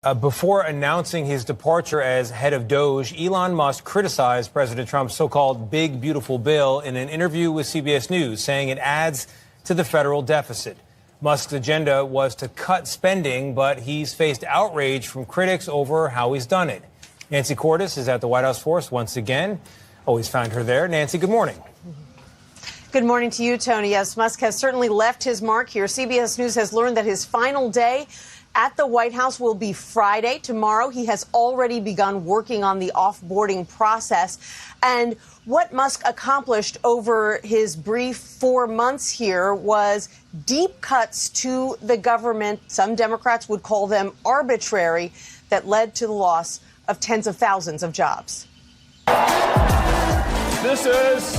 Before announcing his departure as head of Doge, Elon Musk criticized President Trump's so-called big, beautiful bill in an interview with CBS News, saying it adds to the federal deficit. Musk's agenda was to cut spending, but he's faced outrage from critics over how he's done it. Nancy Cordes is at the White House for us once again. Always find her there. Nancy, good morning. Good morning to you, Tony. Yes, Musk has certainly left his mark here. CBS News has learned that his final day at the White House will be Friday. Tomorrow, he has already begun working on the offboarding process. And what Musk accomplished over his brief 4 months here was deep cuts to the government. Some Democrats would call them arbitrary, that led to the loss of tens of thousands of jobs. This is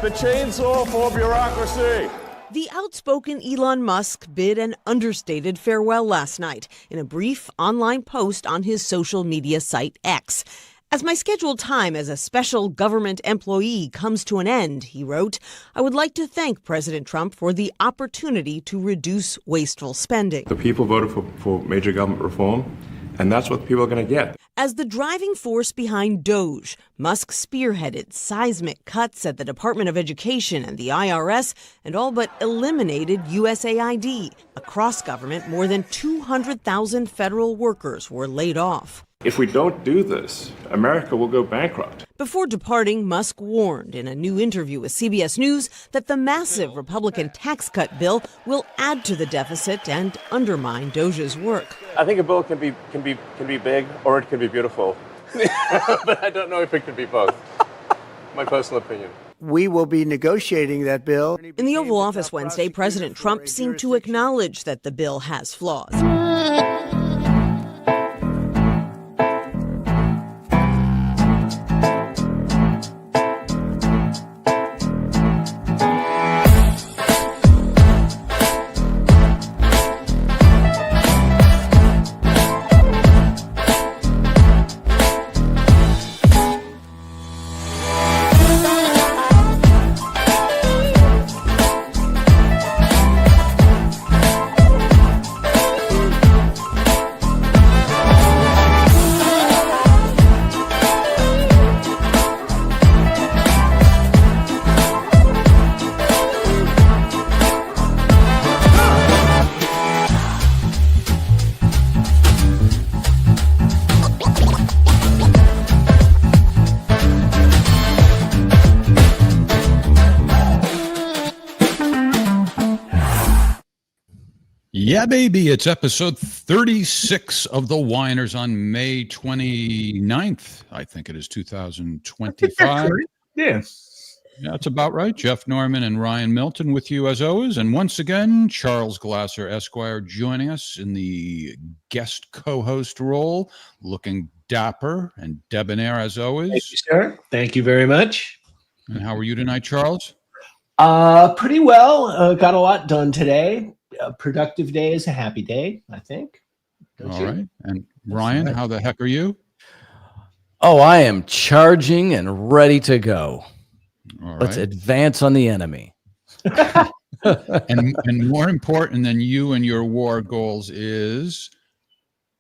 the chainsaw for bureaucracy. The outspoken Elon Musk bid an understated farewell last night in a brief online post on his social media site X. As my scheduled time as a special government employee comes to an end, he wrote, I would like to thank President Trump for the opportunity to reduce wasteful spending. The people voted for major government reform, and that's what people are going to get. As the driving force behind Doge, Musk spearheaded seismic cuts at the Department of Education and the IRS and all but eliminated USAID. Across government, more than 200,000 federal workers were laid off. If we don't do this, America will go bankrupt. Before departing, Musk warned in a new interview with CBS News that the massive Republican tax cut bill will add to the deficit and undermine Doge's work. I think a bill can be big or it can be beautiful, but I don't know if it can be both. My personal opinion. We will be negotiating that bill. In the Oval Office Wednesday, President Trump seemed to acknowledge that the bill has flaws. Yeah, baby. It's episode 36 of The Whiners on May 29th. I think it is 2025. Yes. Yeah, that's about right. Jeff Norman and Ryan Milton with you as always. And once again, Charles Glasser, Esquire, joining us in the guest co-host role, looking dapper and debonair as always. Thank you, sir. Thank you very much. And how are you tonight, Charles? Pretty well. Got a lot done today. A productive day is a happy day, I think. All right. And Ryan, how the heck are you? Oh, I am charging and ready to go. All Let's right. advance on the enemy. and more important than you and your war goals is,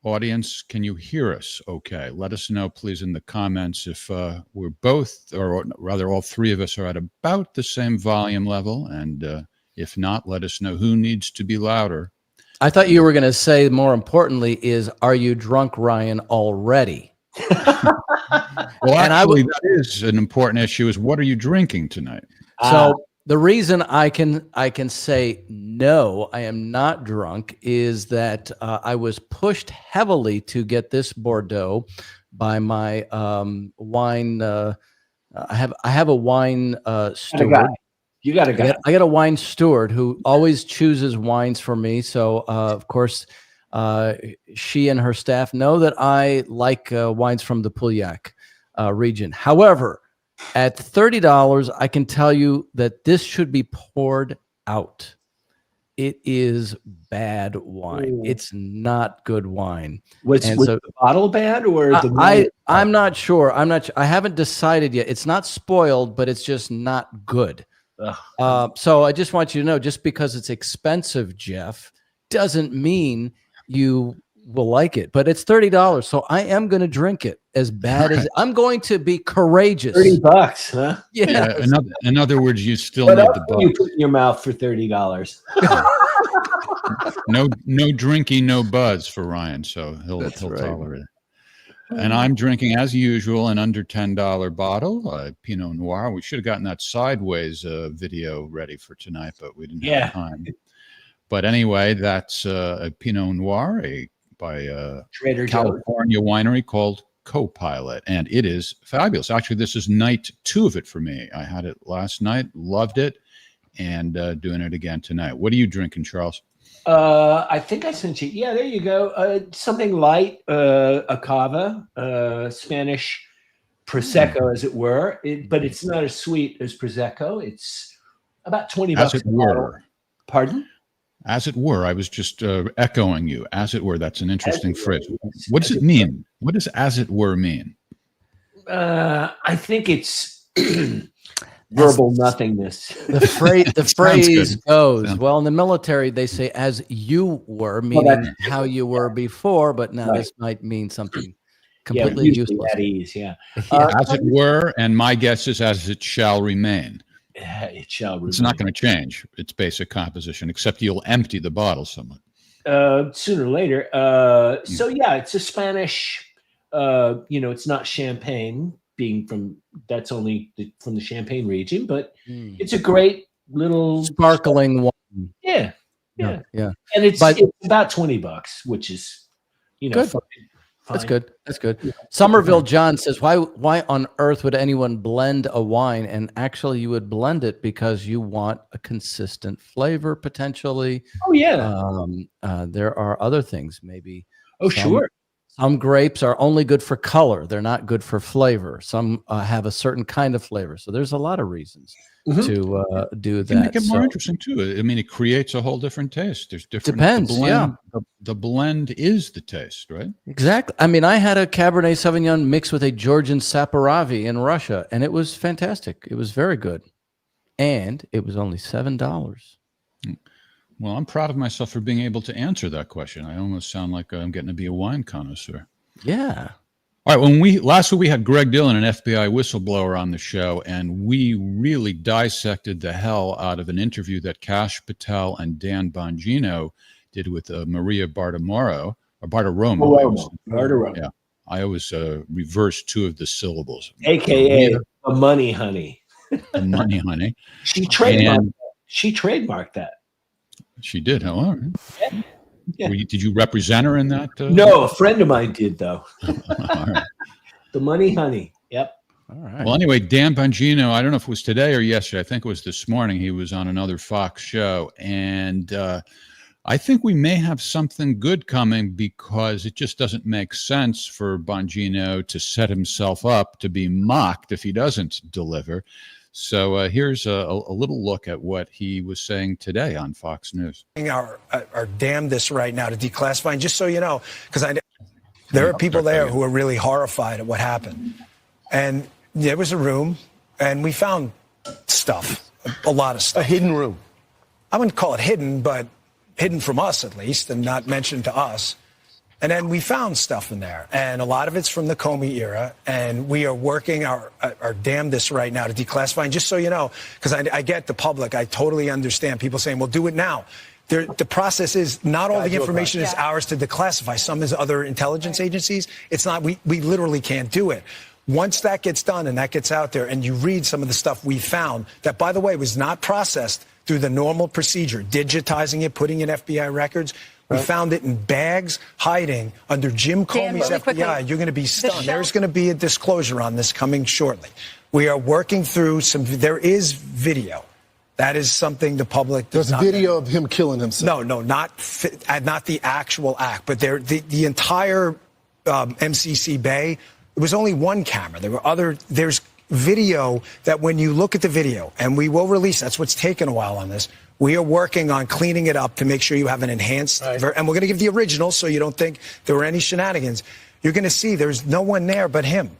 audience, can you hear us okay? Let us know, please, in the comments if we're both, or rather all three of us are at about the same volume level. And if not, let us know who needs to be louder. I thought you were going to say, more importantly, is, are you drunk, Ryan, already? Well, actually, that is an important issue, is what are you drinking tonight? So the reason I can say no, I am not drunk, is that I was pushed heavily to get this Bordeaux by my wine. I have a wine steward. You got a guy. I got a wine steward who always chooses wines for me. So, of course, she and her staff know that I like wines from the Pauillac region. However, at $30, I can tell you that this should be poured out. It is bad wine. Ooh. It's not good wine. Was the bottle bad or the wine? I'm not sure. I haven't decided yet. It's not spoiled, but it's just not good. So I just want you to know, just because it's expensive, Jeff, doesn't mean you will like it, but it's $30, so I am going to drink it. As bad as I'm going to be courageous. $30, huh? Yeah. In other words, you still What need else the can you buzz. put in your mouth for $30? No drinking, no buzz for Ryan, so he'll Right. tolerate it. And I'm drinking, as usual, an under $10 bottle, Pinot Noir. We should have gotten that Sideways video ready for tonight, but we didn't have time. But anyway, that's a Pinot Noir by Trader Joe's. California winery called Copilot, and it is fabulous. Actually, this is night 2 of it for me. I had it last night, loved it, and doing it again tonight. What are you drinking, Charles? I think I sent you. Yeah, there you go. Something light, a cava, Spanish prosecco, as it were. But it's not as sweet as prosecco. It's about $20 As it were. Pardon? As it were. I was just echoing you. As it were. That's an interesting phrase. What does it mean? What does "as it were" mean? I think it's verbal nothingness. The phrase goes, Sounds well, in the military, they say "as you were," meaning how you were before, but now this might mean something completely usually useless. at ease, yeah. As it were, and my guess is as it shall remain. It shall remain. It's not going to change its basic composition, except you'll empty the bottle somewhat. Sooner or later. So yeah, it's a Spanish. It's not champagne, being from from the Champagne region, but it's a great little Sparkling wine. Yeah. Yeah. And it's about $20, which is Good. fine. That's good. That's good. Somerville John says, why on earth would anyone blend a wine? And actually, you would blend it because you want a consistent flavor, potentially. Oh, yeah. There are other things, maybe. Sure. Some grapes are only good for color. They're not good for flavor. Some have a certain kind of flavor. So there's a lot of reasons to do that. You make it more interesting too. I mean, it creates a whole different taste. There's different. Depends. The blend is the taste, right? Exactly. I mean, I had a Cabernet Sauvignon mixed with a Georgian Saperavi in Russia, and it was fantastic. It was very good, and it was only $7. Well, I'm proud of myself for being able to answer that question. I almost sound like I'm getting to be a wine connoisseur. Yeah. All right. Last week we had Greg Dillon, an FBI whistleblower, on the show, and we really dissected the hell out of an interview that Kash Patel and Dan Bongino did with Maria Bartiromo. Yeah, I always reverse 2 of the syllables. AKA the Money Honey. The Money Honey. She trademarked that. She did. Huh? All right. Yeah. Did you represent her in that? No, a friend of mine did, though. All right. The Money Honey. Yep. All right. Well, anyway, Dan Bongino, I don't know if it was today or yesterday. I think it was this morning. He was on another Fox show. And I think we may have something good coming, because it just doesn't make sense for Bongino to set himself up to be mocked if he doesn't deliver. So here's a little look at what he was saying today on Fox News. Our damnedest right now to declassify, just so you know, because there are people there who are really horrified at what happened. And there was a room, and we found stuff, a lot of stuff. A hidden room. I wouldn't call it hidden, but hidden from us at least, and not mentioned to us. And then we found stuff in there, and a lot of it's from the Comey era, and we are working our damnedest right now to declassify. And just so you know, because I get the public, I totally understand people saying, well, do it now. The process is not all the information is ours to declassify. Some is other intelligence agencies. It's not, we literally can't do it. Once that gets done and that gets out there, and you read some of the stuff we found that, by the way, was not processed through the normal procedure, digitizing it, putting in FBI records. We found it in bags, hiding under Jim Comey's FBI. Quickly, you're going to be stunned. There's going to be a disclosure on this coming shortly. We are working through there is video. That is something the public does not. There's video of him killing himself. No, not the actual act, but the entire MCC Bay. It was only one camera. There's video that when you look at the video, and we will release, that's what's taken a while on this. We are working on cleaning it up to make sure you have an enhanced, and we're going to give the original so you don't think there were any shenanigans. You're going to see there's no one there but him.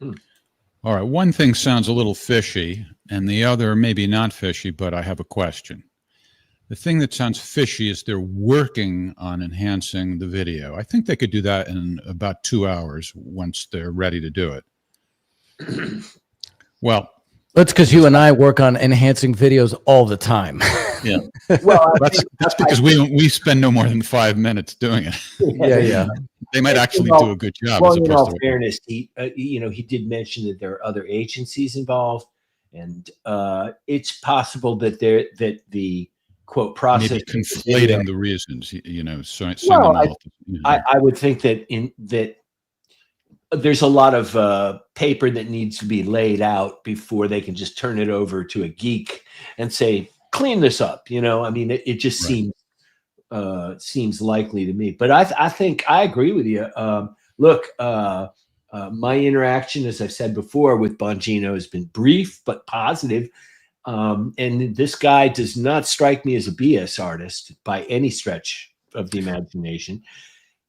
All right. One thing sounds a little fishy, and the other maybe not fishy, but I have a question. The thing that sounds fishy is they're working on enhancing the video. I think they could do that in about 2 hours once they're ready to do it. Well, that's because you and I work on enhancing videos all the time. Yeah. Well, that's because we spend no more than 5 minutes doing it. Yeah. They might actually do a good job. Well, as in opposed all to fairness, he did mention that there are other agencies involved, and it's possible that the quote process maybe conflating the reasons. I would think that there's a lot of paper that needs to be laid out before they can just turn it over to a geek and say, clean this up. I mean, it just seems likely to me. But I think I agree with you. Look, my interaction, as I've said before, with Bongino has been brief but positive. And this guy does not strike me as a BS artist by any stretch of the imagination.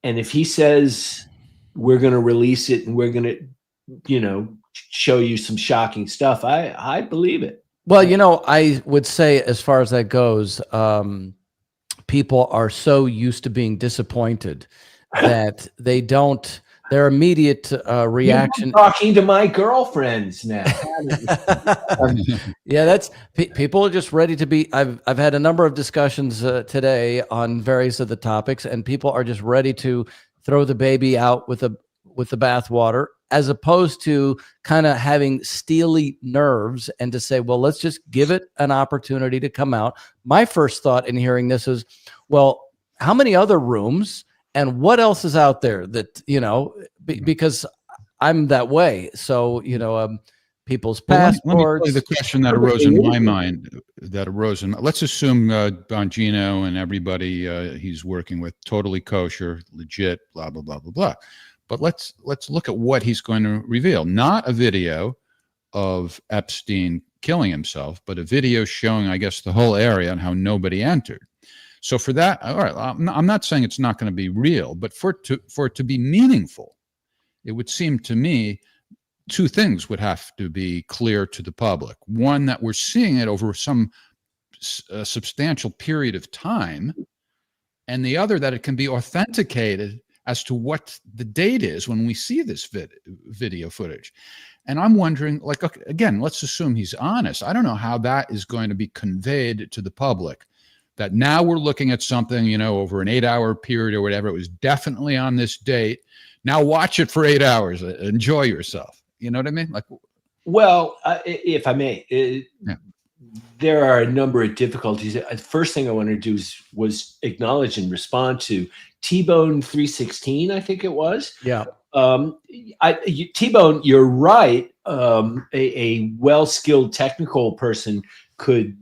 And if he says we're going to release it and we're going to, show you some shocking stuff, I believe it. Well, I would say as far as that goes, people are so used to being disappointed that they don't. Their immediate reaction. You're talking to my girlfriends now. Yeah, that's people are just ready to be. I've had a number of discussions today on various of the topics, and people are just ready to throw the baby out with the bathwater, as opposed to kind of having steely nerves and to say, well, let's just give it an opportunity to come out. My first thought in hearing this is, well, how many other rooms? And what else is out there that, because I'm that way. So, people's passports. Let me play the question that arose in my mind. Let's assume Bongino and everybody he's working with, totally kosher, legit, blah, blah, blah, blah, blah. But let's look at what he's going to reveal. Not a video of Epstein killing himself, but a video showing, I guess, the whole area and how nobody entered. So for that, all right, I'm not saying it's not going to be real, but for it to be meaningful, it would seem to me two things would have to be clear to the public. One, that we're seeing it over some substantial period of time, and the other, that it can be authenticated as to what the date is when we see this video footage. And I'm wondering, like, again, let's assume he's honest. I don't know how that is going to be conveyed to the public. That now we're looking at something, over an 8-hour period or whatever. It was definitely on this date. Now watch it for 8 hours. Enjoy yourself. You know what I mean? Like, well, if I may, there are a number of difficulties. The first thing I want to do was acknowledge and respond to T-Bone 316. I think it was. Yeah. T-Bone, you're right. A well-skilled technical person could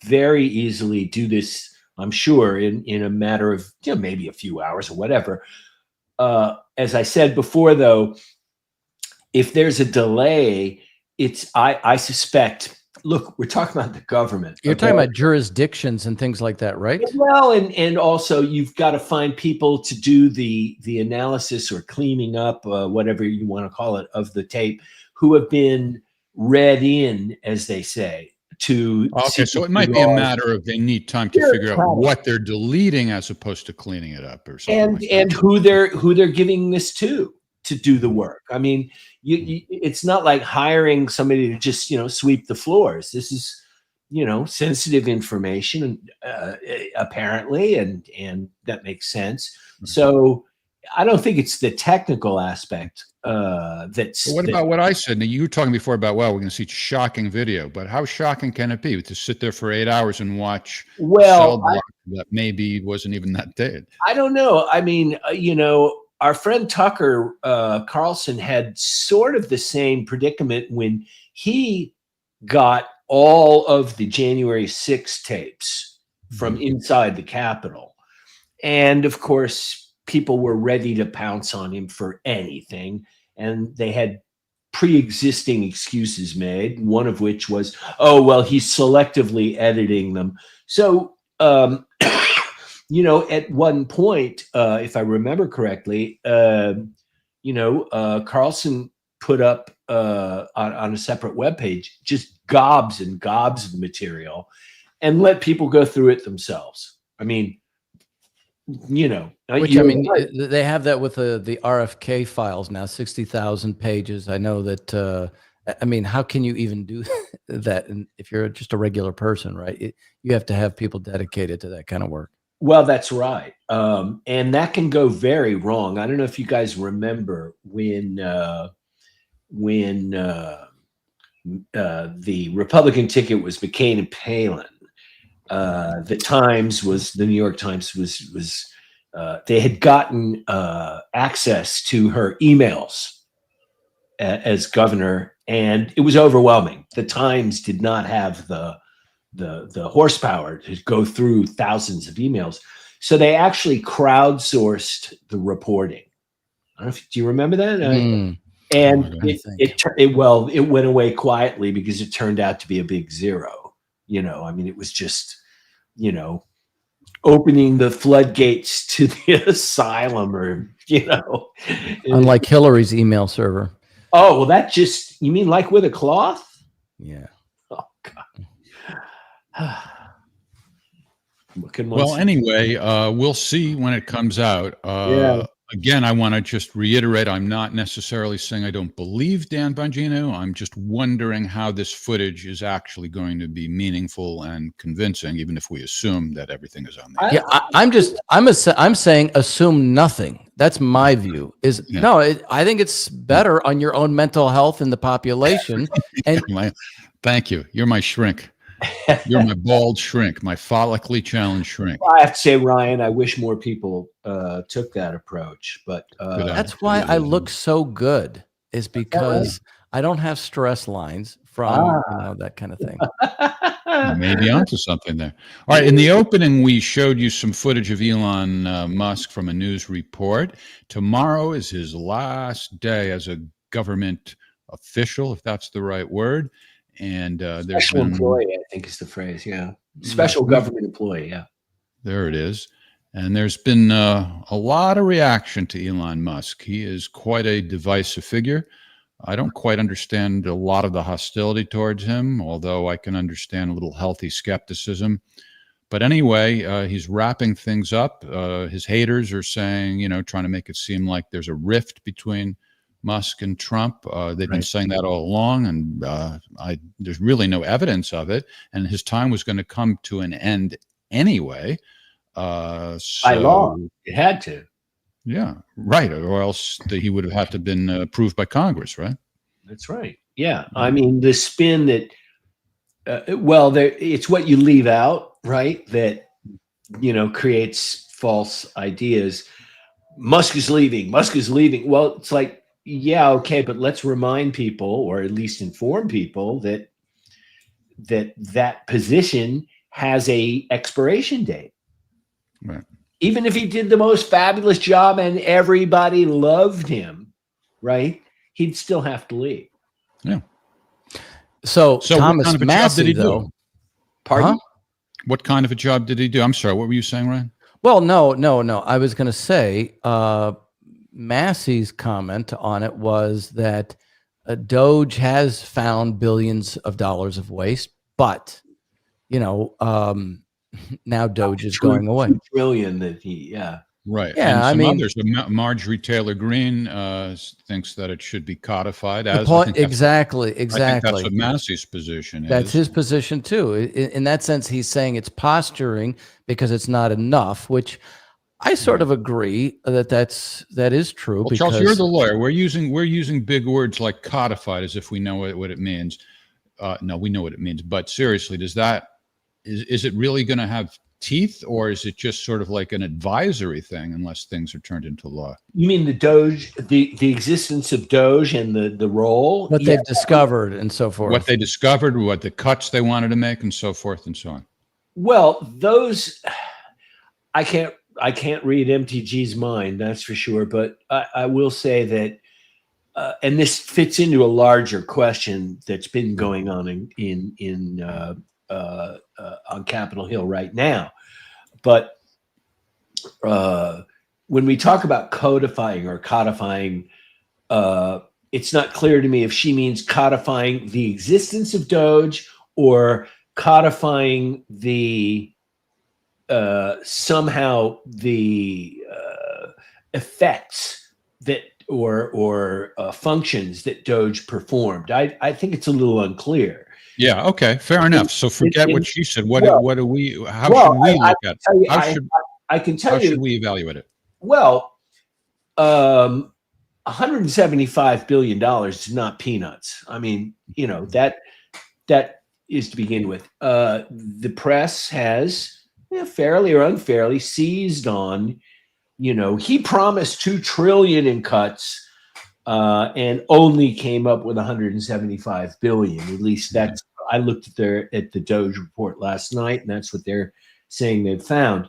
very easily do this, I'm sure, in a matter of maybe a few hours or whatever. As I said before, though, if there's a delay, I suspect. Look, we're talking about the government. You're talking about jurisdictions and things like that, right? Well, and also you've got to find people to do the analysis or cleaning up, whatever you want to call it, of the tape, who have been read in, as they say. Okay, so it might be a matter of they need time to figure out what they're deleting as opposed to cleaning it up or something. And who they're giving this to do the work. I mean, it's not like hiring somebody to just sweep the floors. This is sensitive information, apparently, and that makes sense. Mm-hmm. So I don't think it's the technical aspect. What about what I said? Now, you were talking before about, well, we're going to see shocking video, but how shocking can it be to sit there for 8 hours and watch cell block that maybe wasn't even that dead? I don't know. I mean, our friend Tucker Carlson had sort of the same predicament when he got all of the January 6 tapes from inside the Capitol. And of course, people were ready to pounce on him for anything. And they had pre-existing excuses made, one of which was, oh, well, he's selectively editing them. So, at one point, if I remember correctly, Carlson put up on a separate webpage just gobs and gobs of material. and let people go through it themselves. I mean, you know, which I mean, they have that with the RFK files now, 60,000 pages. I know that. I mean, how can you even do that? And if you're just a regular person, right? You have to have people dedicated to that kind of work. Well, that's right. And that can go very wrong. I don't know if you guys remember when the Republican ticket was McCain and Palin. The New York Times was they had gotten access to her emails as governor, and it was overwhelming. The Times did not have the horsepower to go through thousands of emails, so they actually crowdsourced the reporting. I don't know do you remember that? And it went away quietly because it turned out to be a big zero. You know, I mean, it was just, you know, opening the floodgates to the asylum, or, you know, unlike Hillary's email server. Oh, well, that just, you mean like with a cloth? Yeah. Oh, God. Well, anyway, we'll see when it comes out. Again, I want to just reiterate, I'm not necessarily saying I don't believe Dan Bongino. I'm just wondering how this footage is actually going to be meaningful and convincing, even if we assume that everything is on there. Yeah, I'm saying assume nothing. That's my view. I think it's better on your own mental health in the population. And thank you. You're my shrink. You're my bald shrink, my follically challenged shrink. I have to say, Ryan, I wish more people took that approach, but that's why I look so good, is because I don't have stress lines from that kind of thing. Maybe onto something there. All right. In the opening, we showed you some footage of Elon Musk from a news report. Tomorrow is his last day as a government official, if that's the right word. And there's special employee, I think is the phrase. Yeah. Special government employee. Yeah. There it is. And there's been a lot of reaction to Elon Musk. He is quite a divisive figure. I don't quite understand a lot of the hostility towards him, although I can understand a little healthy skepticism. But anyway, he's wrapping things up. His haters are saying, you know, trying to make it seem like there's a rift between Musk and Trump. They've been saying that all along, and there's really no evidence of it. And his time was going to come to an end anyway. By law, it had to. Yeah, right. Or else he would have had to been approved by Congress, right? That's right. Yeah. I mean, the spin that, it's what you leave out, right? That, you know, creates false ideas. Musk is leaving. Well, it's like, yeah, okay, but let's remind people, or at least inform people, that position has a expiration date. Right. Even if he did the most fabulous job and everybody loved him, right? He'd still have to leave. Yeah. So Thomas Massey, though. Pardon? Huh? What kind of a job did he do? I'm sorry. What were you saying, Ryan? Well, no. I was going to say, Massey's comment on it was that Doge has found billions of dollars of waste, but, you know, now Doge is going away. $2 trillion that Right. Yeah, and others. Marjorie Taylor Greene thinks that it should be codified. Exactly. I think that's what Massey's position is. That's his position too. In that sense, he's saying it's posturing because it's not enough, which I sort of agree that is true. Well, Charles, you're the lawyer. We're using big words like codified as if we know what it means. No, we know what it means. But seriously, is it really going to have teeth, or is it just sort of like an advisory thing unless things are turned into law? You mean the Doge, the existence of Doge and the role? What they've discovered and so forth. What they discovered, what the cuts they wanted to make, and so forth and so on. Well, those, I can't read MTG's mind, that's for sure. But I will say that, and this fits into a larger question that's been going on on Capitol Hill right now. But when we talk about codifying, it's not clear to me if she means codifying the existence of Doge or codifying the somehow the effects that or functions that Doge performed. I think it's a little unclear. Yeah. Okay. Fair enough. So forget what she said. What do we? How should we look at it? I can tell you. How should we evaluate it? Well, $175 billion is not peanuts. I mean, that is to begin with. The press has fairly or unfairly seized on, he promised $2 trillion in cuts and only came up with 175 billion. At least that's, I looked at the Doge report last night, and that's what they're saying they've found.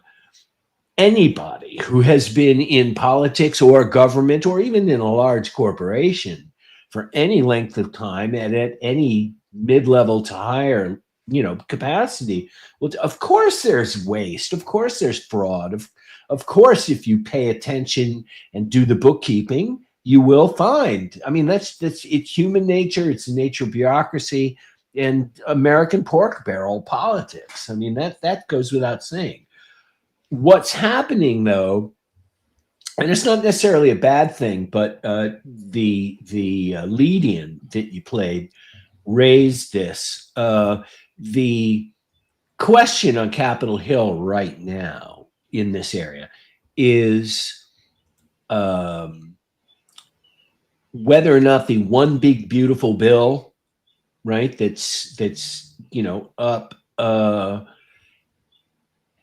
Anybody who has been in politics or government or even in a large corporation for any length of time and at any mid-level to higher, capacity, well, of course there's waste. Of course there's fraud. Of course, if you pay attention and do the bookkeeping, you will find. I mean, it's human nature. It's the nature of bureaucracy and American pork barrel politics. I mean, that goes without saying. What's happening, though, and it's not necessarily a bad thing, but the lead-in that you played raised this. The question on Capitol Hill right now in this area is whether or not the one big beautiful bill, right? That's up.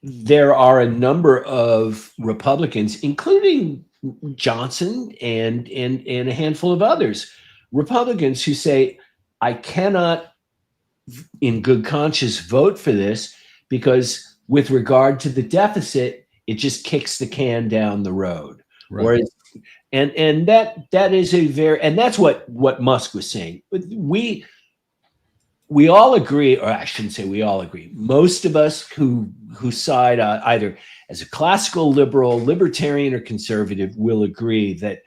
There are a number of Republicans, including Johnson and a handful of others, Republicans who say, I cannot in good conscience vote for this because with regard to the deficit, it just kicks the can down the road. Right. Whereas, and that is a very, and that's what Musk was saying. We all agree, or I shouldn't say we all agree. Most of us who side either as a classical liberal, libertarian, or conservative will agree that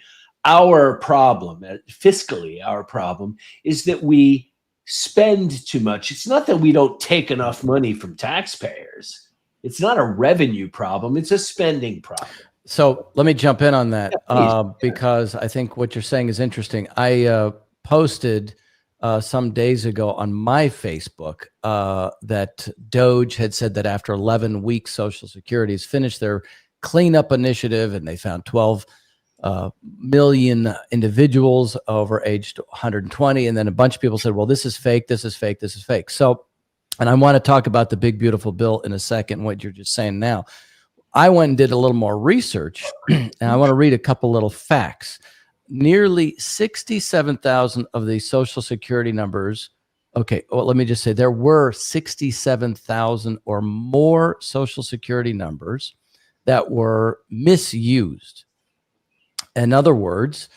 our problem, fiscally, our problem is that we spend too much. It's not that we don't take enough money from taxpayers. It's not a revenue problem. It's a spending problem. So let me jump in on that because I think what you're saying is interesting. I posted some days ago on my Facebook that Doge had said that after 11 weeks, Social Security has finished their cleanup initiative, and they found 12 million individuals over age 120. And then a bunch of people said, well, this is fake, this is fake, this is fake. So, and I want to talk about the big, beautiful bill in a second, what you're just saying now. I went and did a little more research, and I want to read a couple little facts. Nearly 67,000 of the Social Security numbers. Okay, well, let me just say there were 67,000 or more Social Security numbers that were misused. In other words,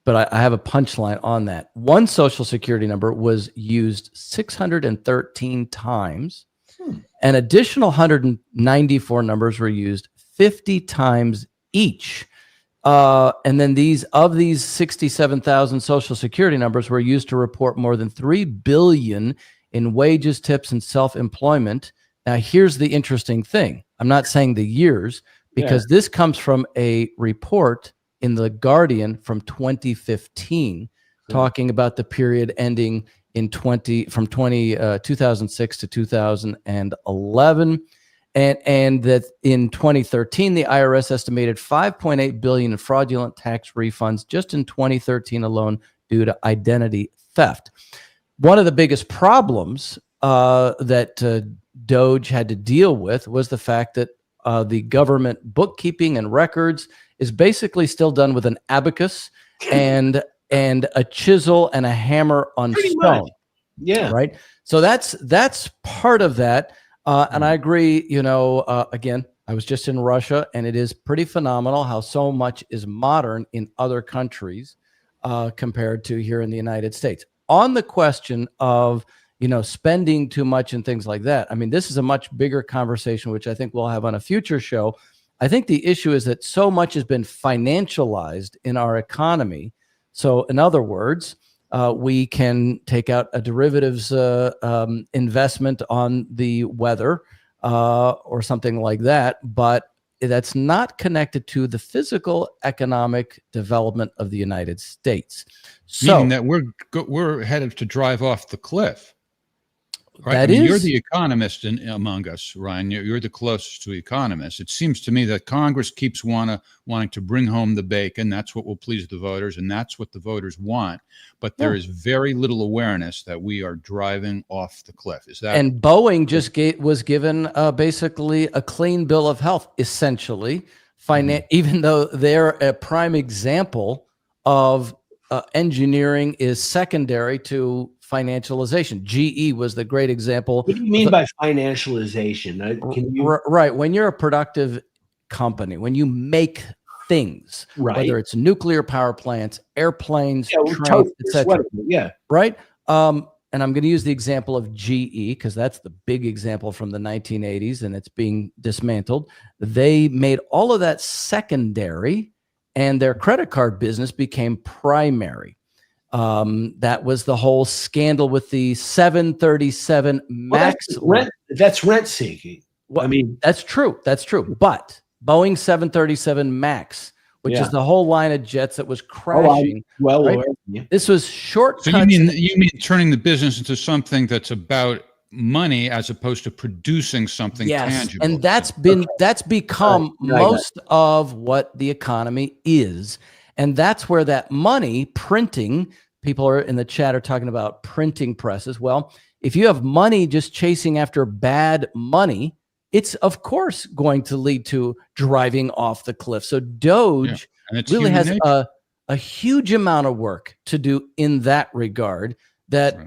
but I have a punchline on that. One Social Security number was used 613 times. An additional 194 numbers were used 50 times each. And then these 67,000 Social Security numbers were used to report more than $3 billion in wages, tips, and self-employment. Now, here's the interesting thing. I'm not saying the years, because this comes from a report in The Guardian from 2015, talking about the period ending in 2006 to 2011. And that in 2013, the IRS estimated $5.8 billion in fraudulent tax refunds just in 2013 alone due to identity theft. One of the biggest problems that Doge had to deal with was the fact that the government bookkeeping and records is basically still done with an abacus and a chisel and a hammer on stone. Yeah. Right. So that's part of that. And I agree, again, I was just in Russia, and it is pretty phenomenal how so much is modern in other countries compared to here in the United States. On the question of, spending too much and things like that, I mean, this is a much bigger conversation, which I think we'll have on a future show. I think the issue is that so much has been financialized in our economy. So in other words, we can take out a derivatives investment on the weather or something like that, but that's not connected to the physical economic development of the United States. So, meaning that we're headed to drive off the cliff. Right? That I mean, is, you're the economist among us, Ryan. You're the closest to economists. It seems to me that Congress keeps wanting to bring home the bacon. That's what will please the voters, and that's what the voters want. But there is very little awareness that we are driving off the cliff. Is that? And Boeing just was given basically a clean bill of health, essentially, even though they're a prime example of engineering is secondary to financialization. GE was the great example. What do you mean by financialization? Can you... Right. When you're a productive company, when you make things, whether it's nuclear power plants, airplanes, trains, etc. Yeah. Right. And I'm going to use the example of GE because that's the big example from the 1980s and it's being dismantled. They made all of that secondary and their credit card business became primary. That was the whole scandal with the 737 MAX. That's rent seeking. Well, I mean, that's true. That's true. But Boeing 737 MAX, which is the whole line of jets that was crashing. This was shortcuts. So you mean turning the business into something that's about money as opposed to producing something tangible. And that's become most of what the economy is. And that's where that money printing, people are in the chat are talking about printing presses. Well, if you have money just chasing after bad money, it's of course going to lead to driving off the cliff. So Doge really has a huge amount of work to do in that regard that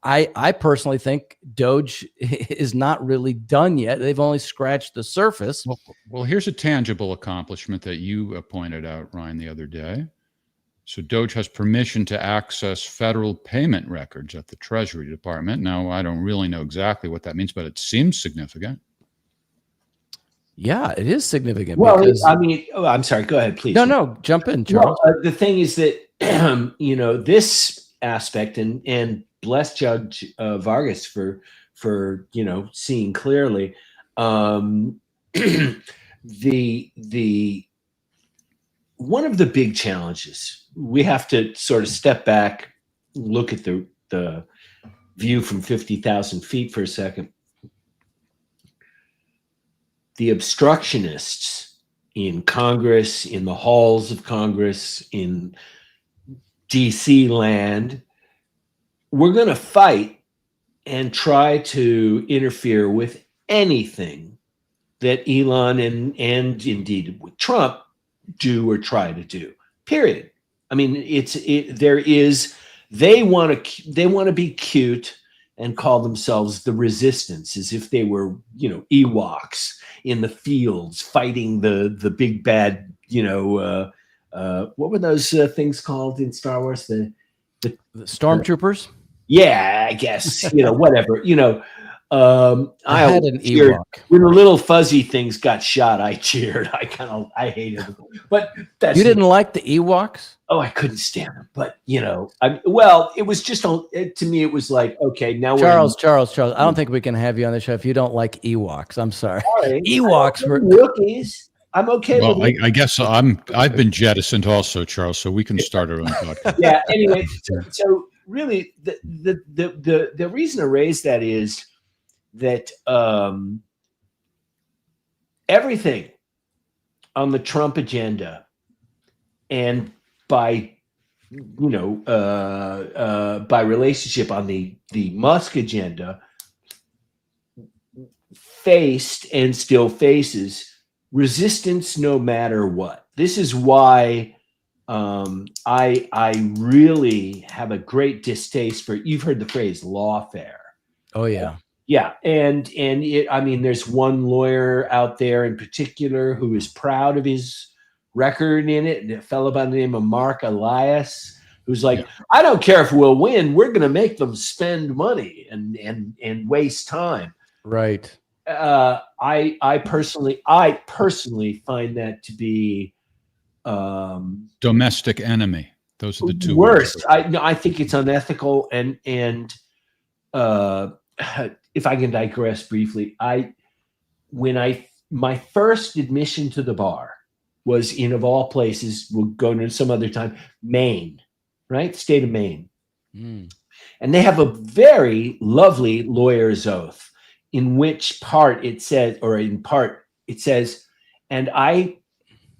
I personally think Doge is not really done yet. They've only scratched the surface. Well, here's a tangible accomplishment that you pointed out, Ryan, the other day. So Doge has permission to access federal payment records at the Treasury Department. Now, I don't really know exactly what that means, but it seems significant. Yeah, it is significant. Well, I mean, I'm sorry. Go ahead, please. No, jump in, Charles. Well, the thing is that, this aspect and bless Judge Vargas for seeing clearly. The one of the big challenges, we have to sort of step back, look at the view from 50,000 feet for a second. The obstructionists in Congress, in the halls of Congress, in DC land, we're going to fight and try to interfere with anything that Elon and indeed with Trump do or try to do. Period. I mean, they want to be cute and call themselves the resistance, as if they were, Ewoks in the fields fighting the big bad, what were those things called in Star Wars? The stormtroopers. Yeah, I guess, whatever, I had an Ewok. When the little fuzzy things got shot, I cheered. I hated them. But you didn't like the Ewoks? Oh, I couldn't stand them. But it was just to me. It was like, okay, now Charles. I don't think we can have you on the show if you don't like Ewoks. I'm sorry. Ewoks were rookies. I'm okay with it. I guess I've been jettisoned also, Charles. So we can start our own podcast. Yeah. Anyway, so really, the reason I raised that is that everything on the Trump agenda and by relationship on the Musk agenda faced and still faces resistance no matter what. This is why I really have a great distaste for, you've heard the phrase lawfare. Oh yeah. Yeah, and there's one lawyer out there in particular who is proud of his record in it, a fellow by the name of Mark Elias, who's like, I don't care if we'll win, we're going to make them spend money and waste time. Right. I personally find that to be domestic enemy. Those are the two worst. I think it's unethical, and if I can digress briefly, my first admission to the bar was in, of all places, we'll go to some other time, Maine, right? State of Maine. And they have a very lovely lawyer's oath, in which part it says, and I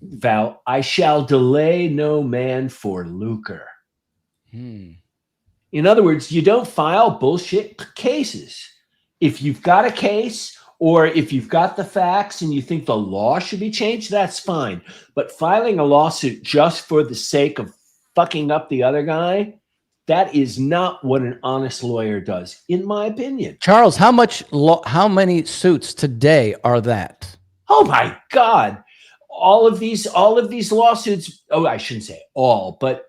vow, I shall delay no man for lucre. In other words, you don't file bullshit cases. If you've got a case, or if you've got the facts and you think the law should be changed, that's fine. But filing a lawsuit just for the sake of fucking up the other guy, that is not what an honest lawyer does, in my opinion. Charles, how many suits today are that? Oh my God. All of these lawsuits, I shouldn't say all, but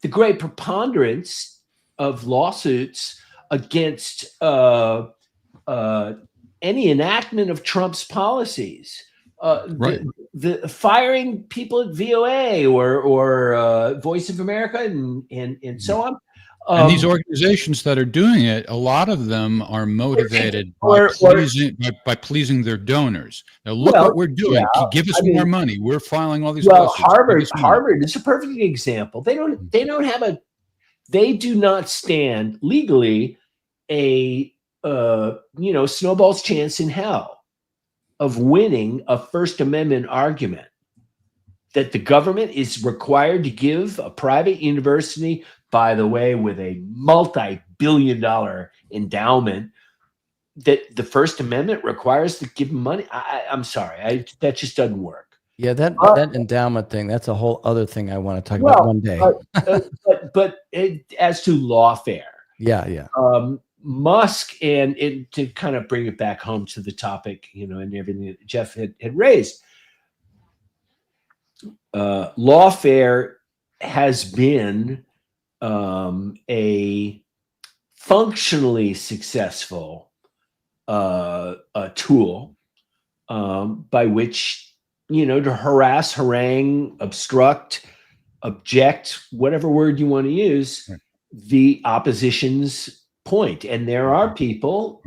the great preponderance of lawsuits against any enactment of Trump's policies, the firing people at VOA or Voice of America and so on. And these organizations that are doing it, a lot of them are motivated by pleasing their donors. Now, look what we're doing. Give us more money. We're filing all these lawsuits. Harvard is a perfect example. They do not stand legally a snowball's chance in hell of winning a First Amendment argument that the government is required to give a private university, by the way, with a multi-billion-dollar endowment, that the First Amendment requires to give them money. I'm sorry, that just doesn't work. Yeah, that endowment thing, that's a whole other thing I want to talk about one day. But as to lawfare. Yeah. Musk, and to kind of bring it back home to the topic, and everything that Jeff had raised, lawfare has been a functionally successful tool by which, to harass, harangue, obstruct, object, whatever word you want to use, the opposition's point. And there are people,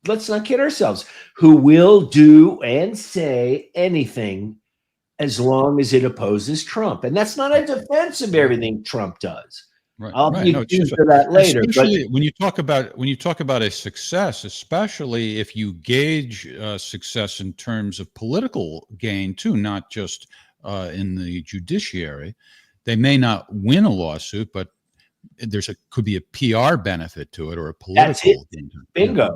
let's not kid ourselves, who will do and say anything as long as it opposes Trump. And that's not a defense of everything Trump does. I'll be into that later. But when you talk about a success, especially if you gauge success in terms of political gain too, not just in the judiciary, they may not win a lawsuit, but could be a PR benefit to it or a political. That's it. Bingo.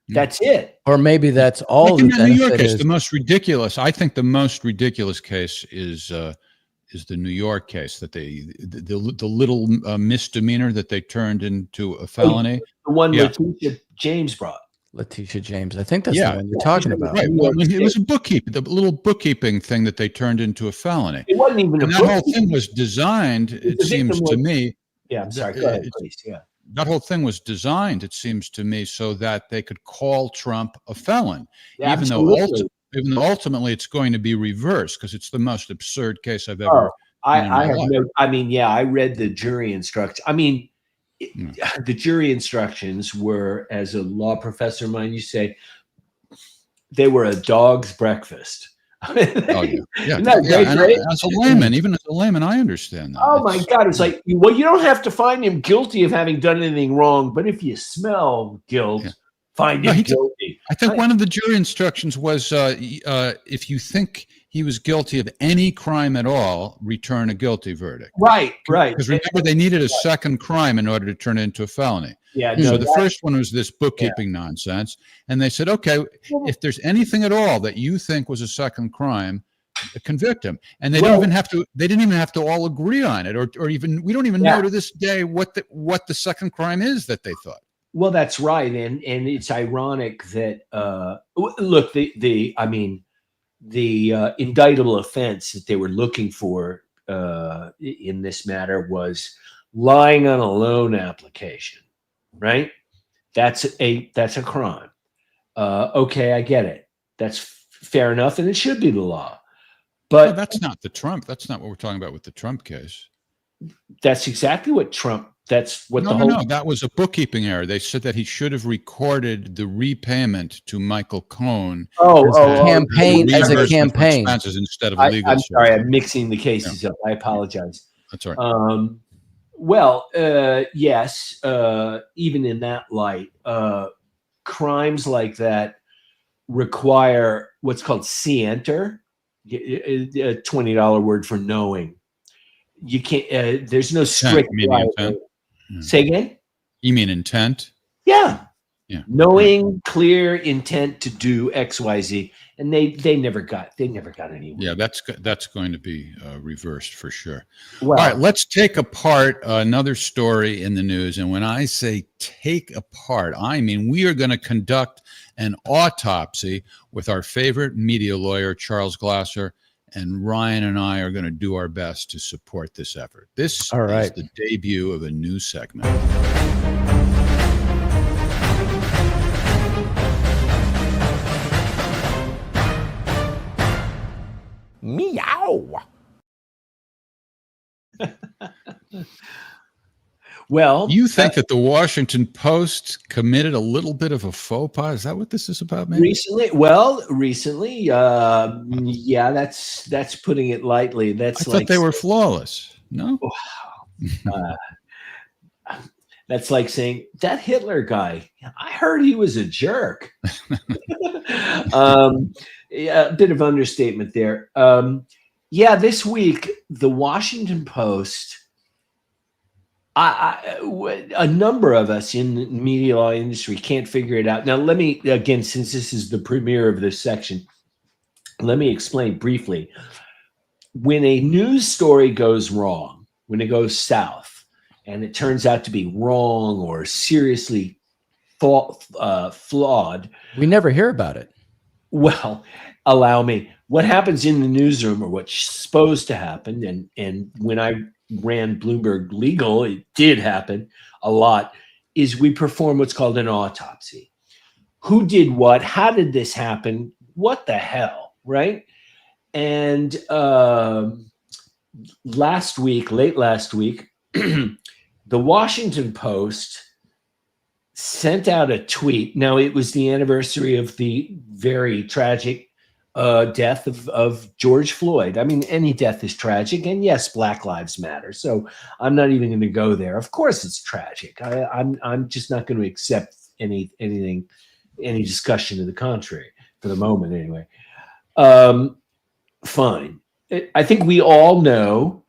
That's it. Or maybe that's all. Like in the New York case, the most ridiculous. I think the most ridiculous case is the New York case, that the little misdemeanor that they turned into a felony. The one Letitia James brought. Letitia James. I think that's the one you're talking about. Right. Well, it was the little bookkeeping thing that they turned into a felony. It wasn't even that whole thing was designed, it seems to me. Yeah, I'm sorry. Go ahead, please. Yeah. That whole thing was designed, it seems to me, so that they could call Trump a felon, even though ultimately it's going to be reversed, because it's the most absurd case I've ever. I read the jury instructions. The jury instructions were, as a law professor of mine, you say, they were a dog's breakfast. As a layman, I understand that. Oh my God. It's like, well, you don't have to find him guilty of having done anything wrong, but if you smell guilt, find him guilty. I think one of the jury instructions was, if you think he was guilty of any crime at all, return a guilty verdict. Right. Because remember, they needed a second crime in order to turn it into a felony. So the first one was this bookkeeping nonsense. And they said, okay, if there's anything at all that you think was a second crime, convict him. And they didn't even have to all agree on it, or even, we don't even know to this day what the second crime is that they thought. Well, that's right. And it's ironic that, look, the indictable offense that they were looking for in this matter was lying on a loan application. Right? That's a crime. Okay, I get it. That's fair enough, and it should be the law. But that's not the Trump. That's not what we're talking about with the Trump case. That's exactly what Trump. That's what No, that was a bookkeeping error. They said that he should have recorded the repayment to Michael Cohen campaign as a reimbursement for campaign expenses instead of legal. I'm sorry, I'm mixing the cases up. I apologize. That's all right. Well, yes. Even in that light, crimes like that require what's called scienter, a $20 word for knowing. You can't. There's no strict. Intent. Say again. You mean intent? Yeah. Yeah. Knowing, clear intent to do X, Y, Z, and they never got anywhere. Yeah, that's going to be reversed for sure. Well, all right, let's take apart another story in the news. And when I say take apart, I mean we are going to conduct an autopsy with our favorite media lawyer, Charles Glasser, and Ryan and I are going to do our best to support this effort. This is the debut of a new segment. Meow. Well, you think that the Washington Post committed a little bit of a faux pas? Is that what this is about, maybe? Recently, yeah, that's putting it lightly. I thought they were flawless. No, that's like saying that Hitler guy. I heard he was a jerk. A bit of understatement there. Yeah, this week the Washington Post. A number of us in the media law industry can't figure it out. Now, let me, again, since this is the premiere of this section, let me explain briefly. When a news story goes wrong, when it goes south, and it turns out to be wrong or seriously flawed. We never hear about it. Well, allow me. What happens in the newsroom, or what's supposed to happen, and when I ran Bloomberg Legal, it did happen a lot, is we perform what's called an autopsy. Who did what? How did this happen? What the hell, right? And late last week, the Washington Post sent out a tweet. Now, it was the anniversary of the very tragic death of George Floyd. I mean, any death is tragic, and yes, Black Lives Matter. So I'm not even going to go there. Of course, it's tragic. I'm just not going to accept any discussion to the contrary for the moment, anyway. Fine. I think we all know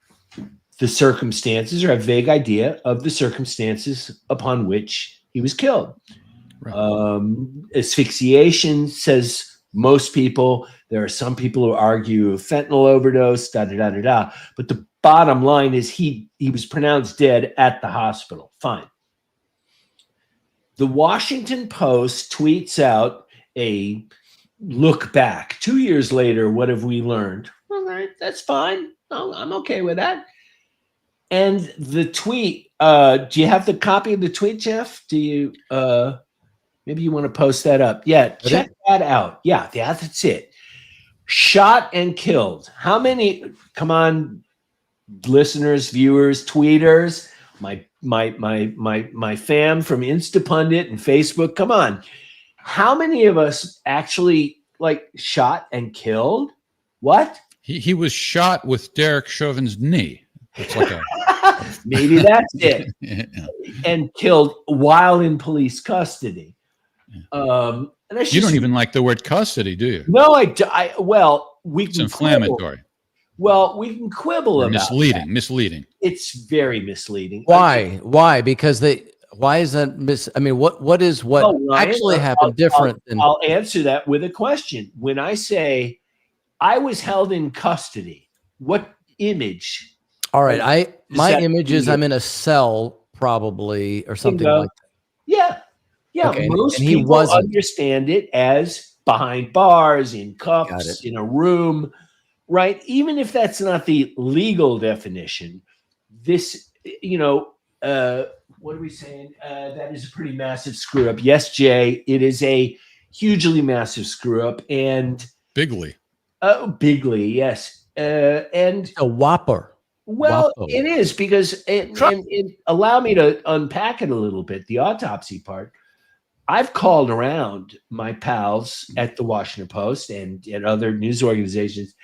the circumstances, or have a vague idea of the circumstances upon which he was killed. Right. Asphyxiation, says most people. There are some people who argue fentanyl overdose, da-da-da-da-da. But the bottom line is he was pronounced dead at the hospital. Fine. The Washington Post tweets out a look back. 2 years later, what have we learned? All right, that's fine. Oh, I'm okay with that. And the tweet, do you have the copy of the tweet, Jeff? Do you, maybe you want to post that up? Yeah, check that out. Yeah, that's it. Shot and killed. How many? Come on, listeners, viewers, tweeters, my fam from Instapundit and Facebook. Come on, how many of us actually shot and killed? What? He was shot with Derek Chauvin's knee. It's like a maybe that's it. Yeah. And killed while in police custody. And you don't even like the word custody, do you? No, well, it's inflammatory. Quibble. Well, we can quibble about misleading. That. Misleading. It's very misleading. Why? Why? Because why is that I mean, what is what actually happened different? I'll answer that with a question. When I say I was held in custody, what image? All right, my image is I'm in a cell probably or something like that. Yeah. Yeah, okay. Most people understand it as behind bars, in cuffs, in a room, right? Even if that's not the legal definition, this, what are we saying? That is a pretty massive screw up. Yes, Jay, it is a hugely massive screw up. And bigly. Bigly, yes. And a whopper. Well, Whoa. it is because it allow me to unpack it a little bit. The autopsy part. I've called around my pals at the Washington Post and other news organizations.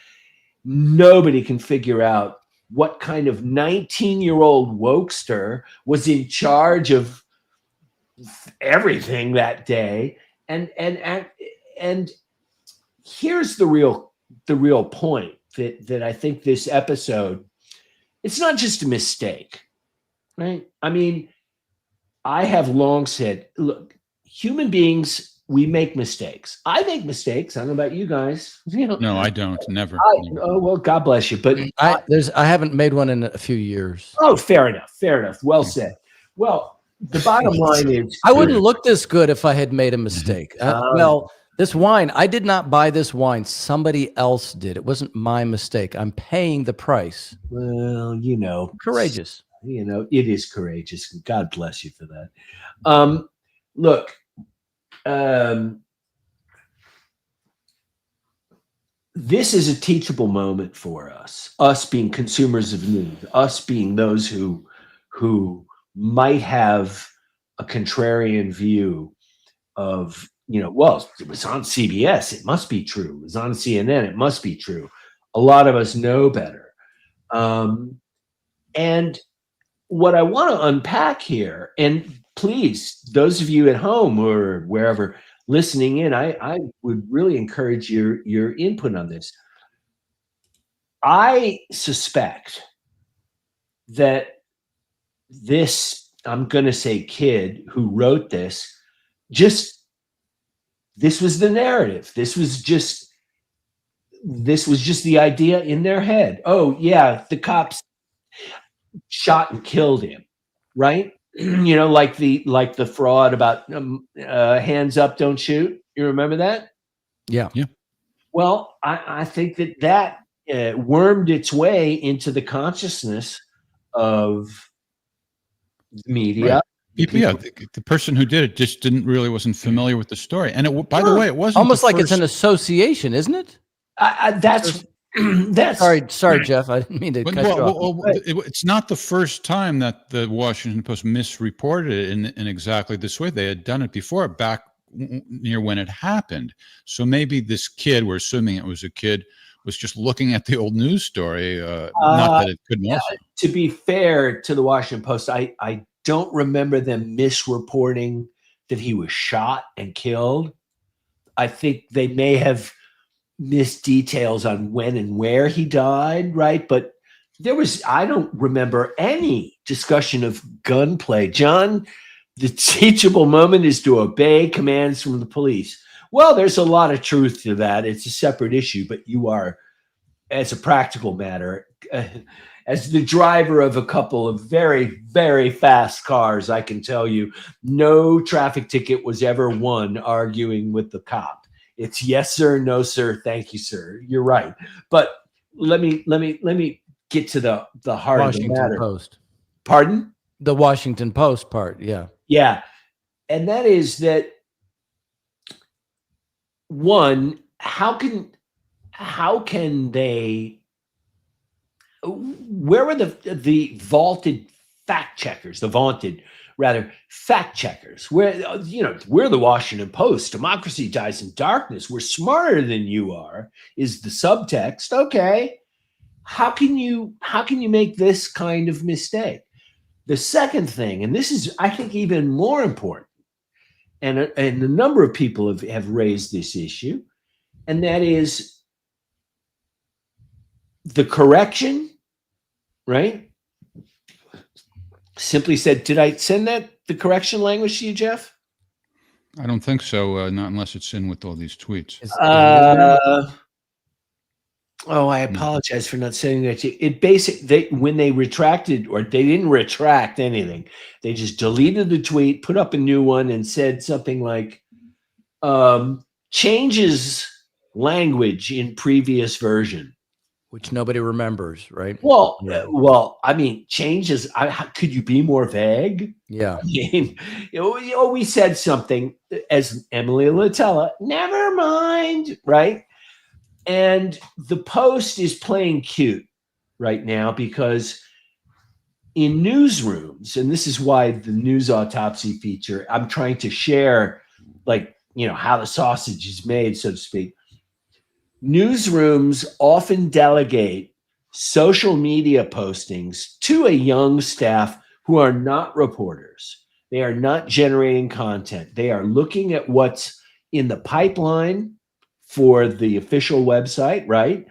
Nobody can figure out what kind of 19-year-old wokester was in charge of everything that day. And here's the real point that I think this episode, it's not just a mistake, right? I mean, I have long said, look, human beings, we make mistakes. I make mistakes. I don't know about you guys. No, I don't. Never. Oh, well, God bless you. But I haven't made one in a few years. Oh, fair enough. Fair enough. Well said. Well, the bottom line is I wouldn't look this good if I had made a mistake. Well, this wine, I did not buy this wine. Somebody else did. It wasn't my mistake. I'm paying the price. Well, courageous. It is courageous. God bless you for that. Look, this is a teachable moment for us being consumers of news, us being those who might have a contrarian view of, well, it was on CBS, it must be true. It was on CNN, it must be true. A lot of us know better. And what I want to unpack here, and please, those of you at home or wherever listening in, I would really encourage your input on this. I suspect that this, I'm going to say kid who wrote this was the narrative. This was just the idea in their head. Oh yeah, the cops shot and killed him, right? Like the fraud about hands up, don't shoot. You remember that? Yeah. Well, I think that wormed its way into the consciousness of the media. Right. The person who did it just wasn't familiar with the story. And by the way, it wasn't almost like it's an association, isn't it? That's sorry, Jeff. I didn't mean to cut you off. It's not the first time that the Washington Post misreported it in exactly this way. They had done it before, back near when it happened. So maybe this kid, we're assuming it was a kid, was just looking at the old news story. Not that it couldn't also. To be fair to the Washington Post, I don't remember them misreporting that he was shot and killed. I think they may have missed details on when and where he died, right? But I don't remember any discussion of gunplay. John, the teachable moment is to obey commands from the police. Well, there's a lot of truth to that. It's a separate issue, but you are, as a practical matter, as the driver of a couple of very, very fast cars, I can tell you, no traffic ticket was ever won arguing with the cop. It's yes, sir, no, sir, thank you, sir. You're right. But let me get to the heart Washington of the matter. Post. Pardon? The Washington Post part, yeah. Yeah. And that is that, one, how can they, where are the vaunted fact checkers, fact checkers, where, we're the Washington Post, democracy dies in darkness, we're smarter than you are, is the subtext. Okay. How can you make this kind of mistake? The second thing, and this is, I think, even more important, and a number of people have raised this issue, and that is the correction, right? Simply said, did I send the correction language to you, Jeff? I don't think so, not unless it's in with all these tweets. I apologize for not sending that to you. When they retracted, or they didn't retract anything, they just deleted the tweet, put up a new one, and said something like, changes language in previous version. Which nobody remembers, right? Well, I mean, changes. Could you be more vague? Yeah. I mean, we said something as Emily Latella, never mind, right? And the Post is playing cute, right now because in newsrooms, and this is why the news autopsy feature, I'm trying to share, like, how the sausage is made, so to speak. Newsrooms often delegate social media postings to a young staff who are not reporters. They are not generating content. They are looking at what's in the pipeline for the official website, right?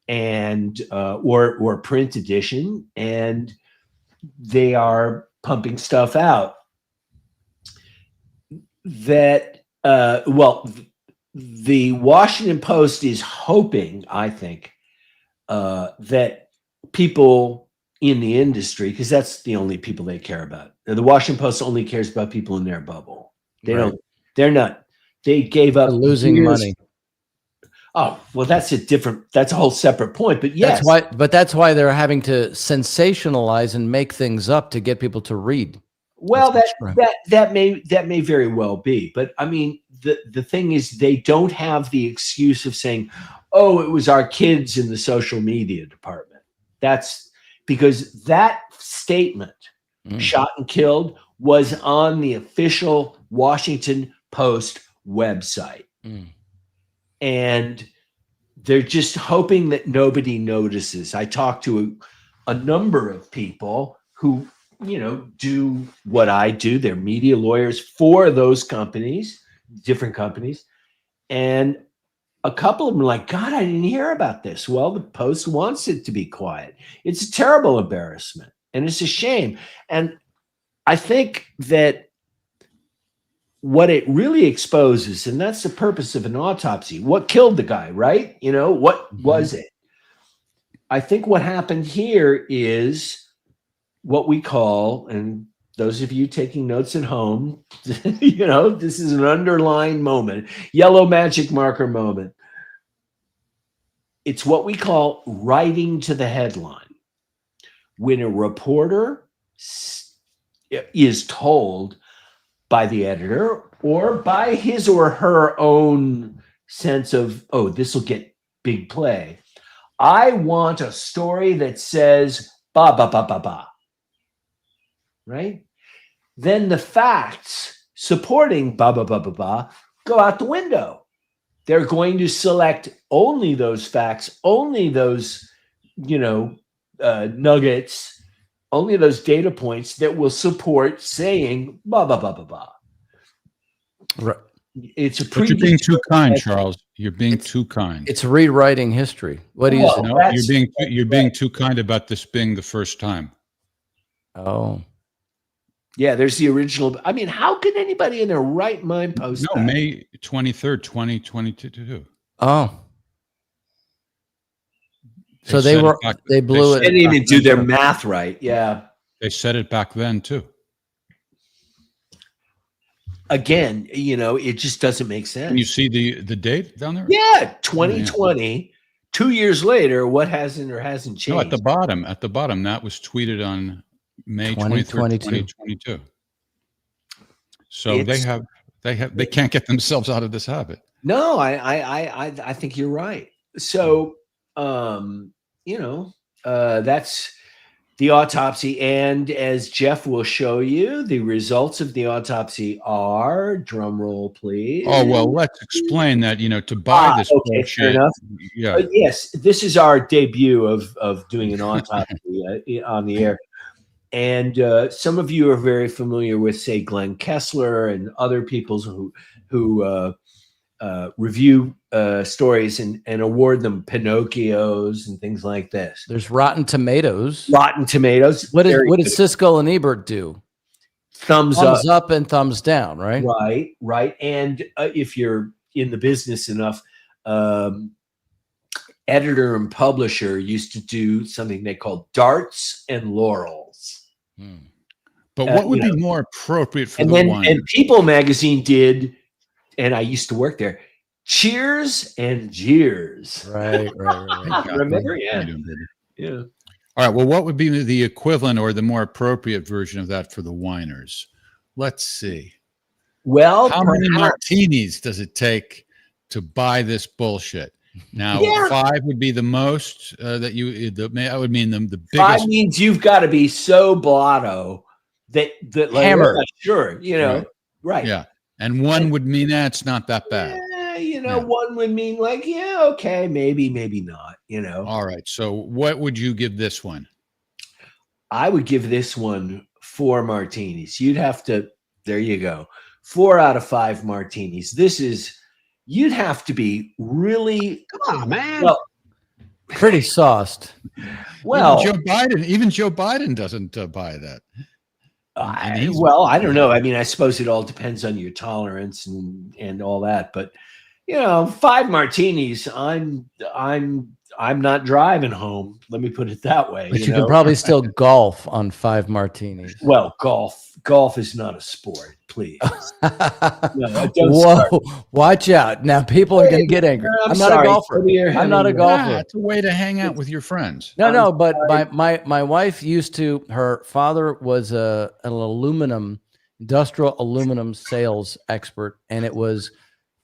And or print edition, and they are pumping stuff out that the Washington Post is hoping, I think, that people in the industry, because that's the only people they care about. The Washington Post only cares about people in their bubble. They gave up losing money. Oh, well, that's a whole separate point, but yes. That's why they're having to sensationalize and make things up to get people to read. Well, that may very well be, but I mean, the thing is, they don't have the excuse of saying, "Oh, it was our kids in the social media department." That's because that statement, "shot and killed," was on the official Washington Post website, and they're just hoping that nobody notices. I talked to a number of people who, do what I do. They're media lawyers for those companies, different companies. And a couple of them are like, God, I didn't hear about this. Well, the Post wants it to be quiet. It's a terrible embarrassment and it's a shame. And I think that what it really exposes, and that's the purpose of an autopsy, what killed the guy, right? What was it? I think what happened here is what we call, and those of you taking notes at home, this is an underlying moment, yellow magic marker moment. It's what we call writing to the headline. When a reporter is told by the editor or by his or her own sense of, oh, this will get big play. I want a story that says ba, ba, ba, ba, ba. Right? Then the facts supporting ba, ba, ba, ba, ba go out the window. They're going to select only those facts, only those, nuggets, only those data points that will support saying ba, ba, ba, ba, ba. Right. But you're being too kind, Charles. You're being too kind. It's rewriting history. What do you say? No, you're being too kind about this being the first time. Oh. Yeah, there's the original. I mean, how can anybody in their right mind post that? May 23rd, 2022. Oh. So they blew it. They didn't even do their math right. Yeah. They said it back then too. Again, it just doesn't make sense. Can you see the date down there? Yeah, 2020. 2 years later, what hasn't or hasn't changed? No, at the bottom, that was tweeted on May 23rd, 2022. So they can't get themselves out of this habit. No, I think you're right. So, that's the autopsy. And as Jeff will show you, the results of the autopsy are, drum roll, please. Oh, well, let's explain that, to buy this bullshit. Fair enough. Yeah. Yes, this is our debut of doing an autopsy on the air. And some of you are very familiar with, say, Glenn Kessler and other people who review stories and award them Pinocchios and things like this. There's Rotten Tomatoes. What did Siskel and Ebert do? Thumbs up and thumbs down, right? Right. And if you're in the business enough, editor and publisher used to do something they called darts and laurels. But what would be more appropriate for wine? And People magazine did, and I used to work there, cheers and jeers. Right. Remember? Yeah. All right. Well, what would be the equivalent or the more appropriate version of that for the whiners? Let's see. Well, how many martinis does it take to buy this bullshit? Now, Yeah. 5 would be the most that would mean the biggest. 5 means you've got to be so blotto that like, Hammered. yeah, sure, you know, right. Yeah. And 1 would mean it's not that bad. You know, 1 would mean like, yeah, okay, maybe not, you know. All right. So what would you give this one? I would give this one 4 martinis. You'd have to, there you go. 4 out of 5 martinis. You'd have to be really, Come on, man. well, Pretty sauced. well, Even Joe Biden doesn't buy that. I don't know. I mean, I suppose it all depends on your tolerance and all that. But 5 martinis, I'm not driving home. Let me put it that way. But you could probably still golf on 5 martinis. Well, golf is not a sport. Please. No, Whoa! Watch out! Now people are going to get angry. I'm not sorry. a golfer. I'm not a golfer. It's a way to hang out with your friends. No. But my wife used to. Her father was an industrial aluminum sales expert, and it was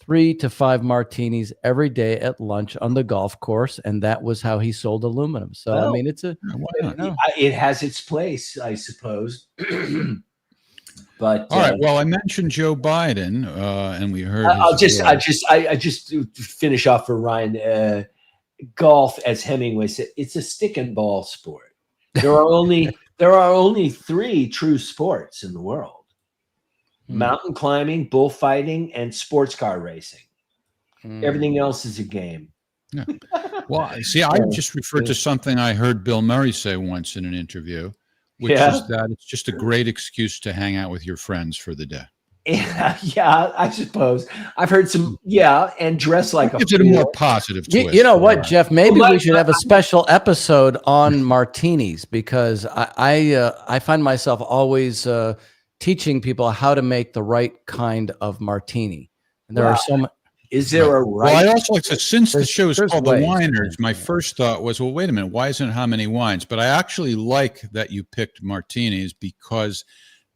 3 to 5 martinis every day at lunch on the golf course, and that was how he sold aluminum. So I mean, it has its place, I suppose. But all right. Well, I mentioned Joe Biden, and we heard. I just finish off for Ryan. Golf, as Hemingway said, it's a stick and ball sport. There are only 3 true sports in the world: mountain climbing, bullfighting, and sports car racing. Everything else is a game. Yeah. Well, see, I just referred to something I heard Bill Murray say once in an interview, which is that it's just a great excuse to hang out with your friends for the day. Yeah, I suppose. I've heard some, and dress like gives it a more positive twist. You know what, Jeff? Maybe we should have a special episode on martinis, because I find myself always teaching people how to make the right kind of martini. And there are so many. Is there a right? Well, I also like to, since the show is called The Winers, my first thought was, well, wait a minute, why isn't it how many wines? But I actually like that you picked martinis, because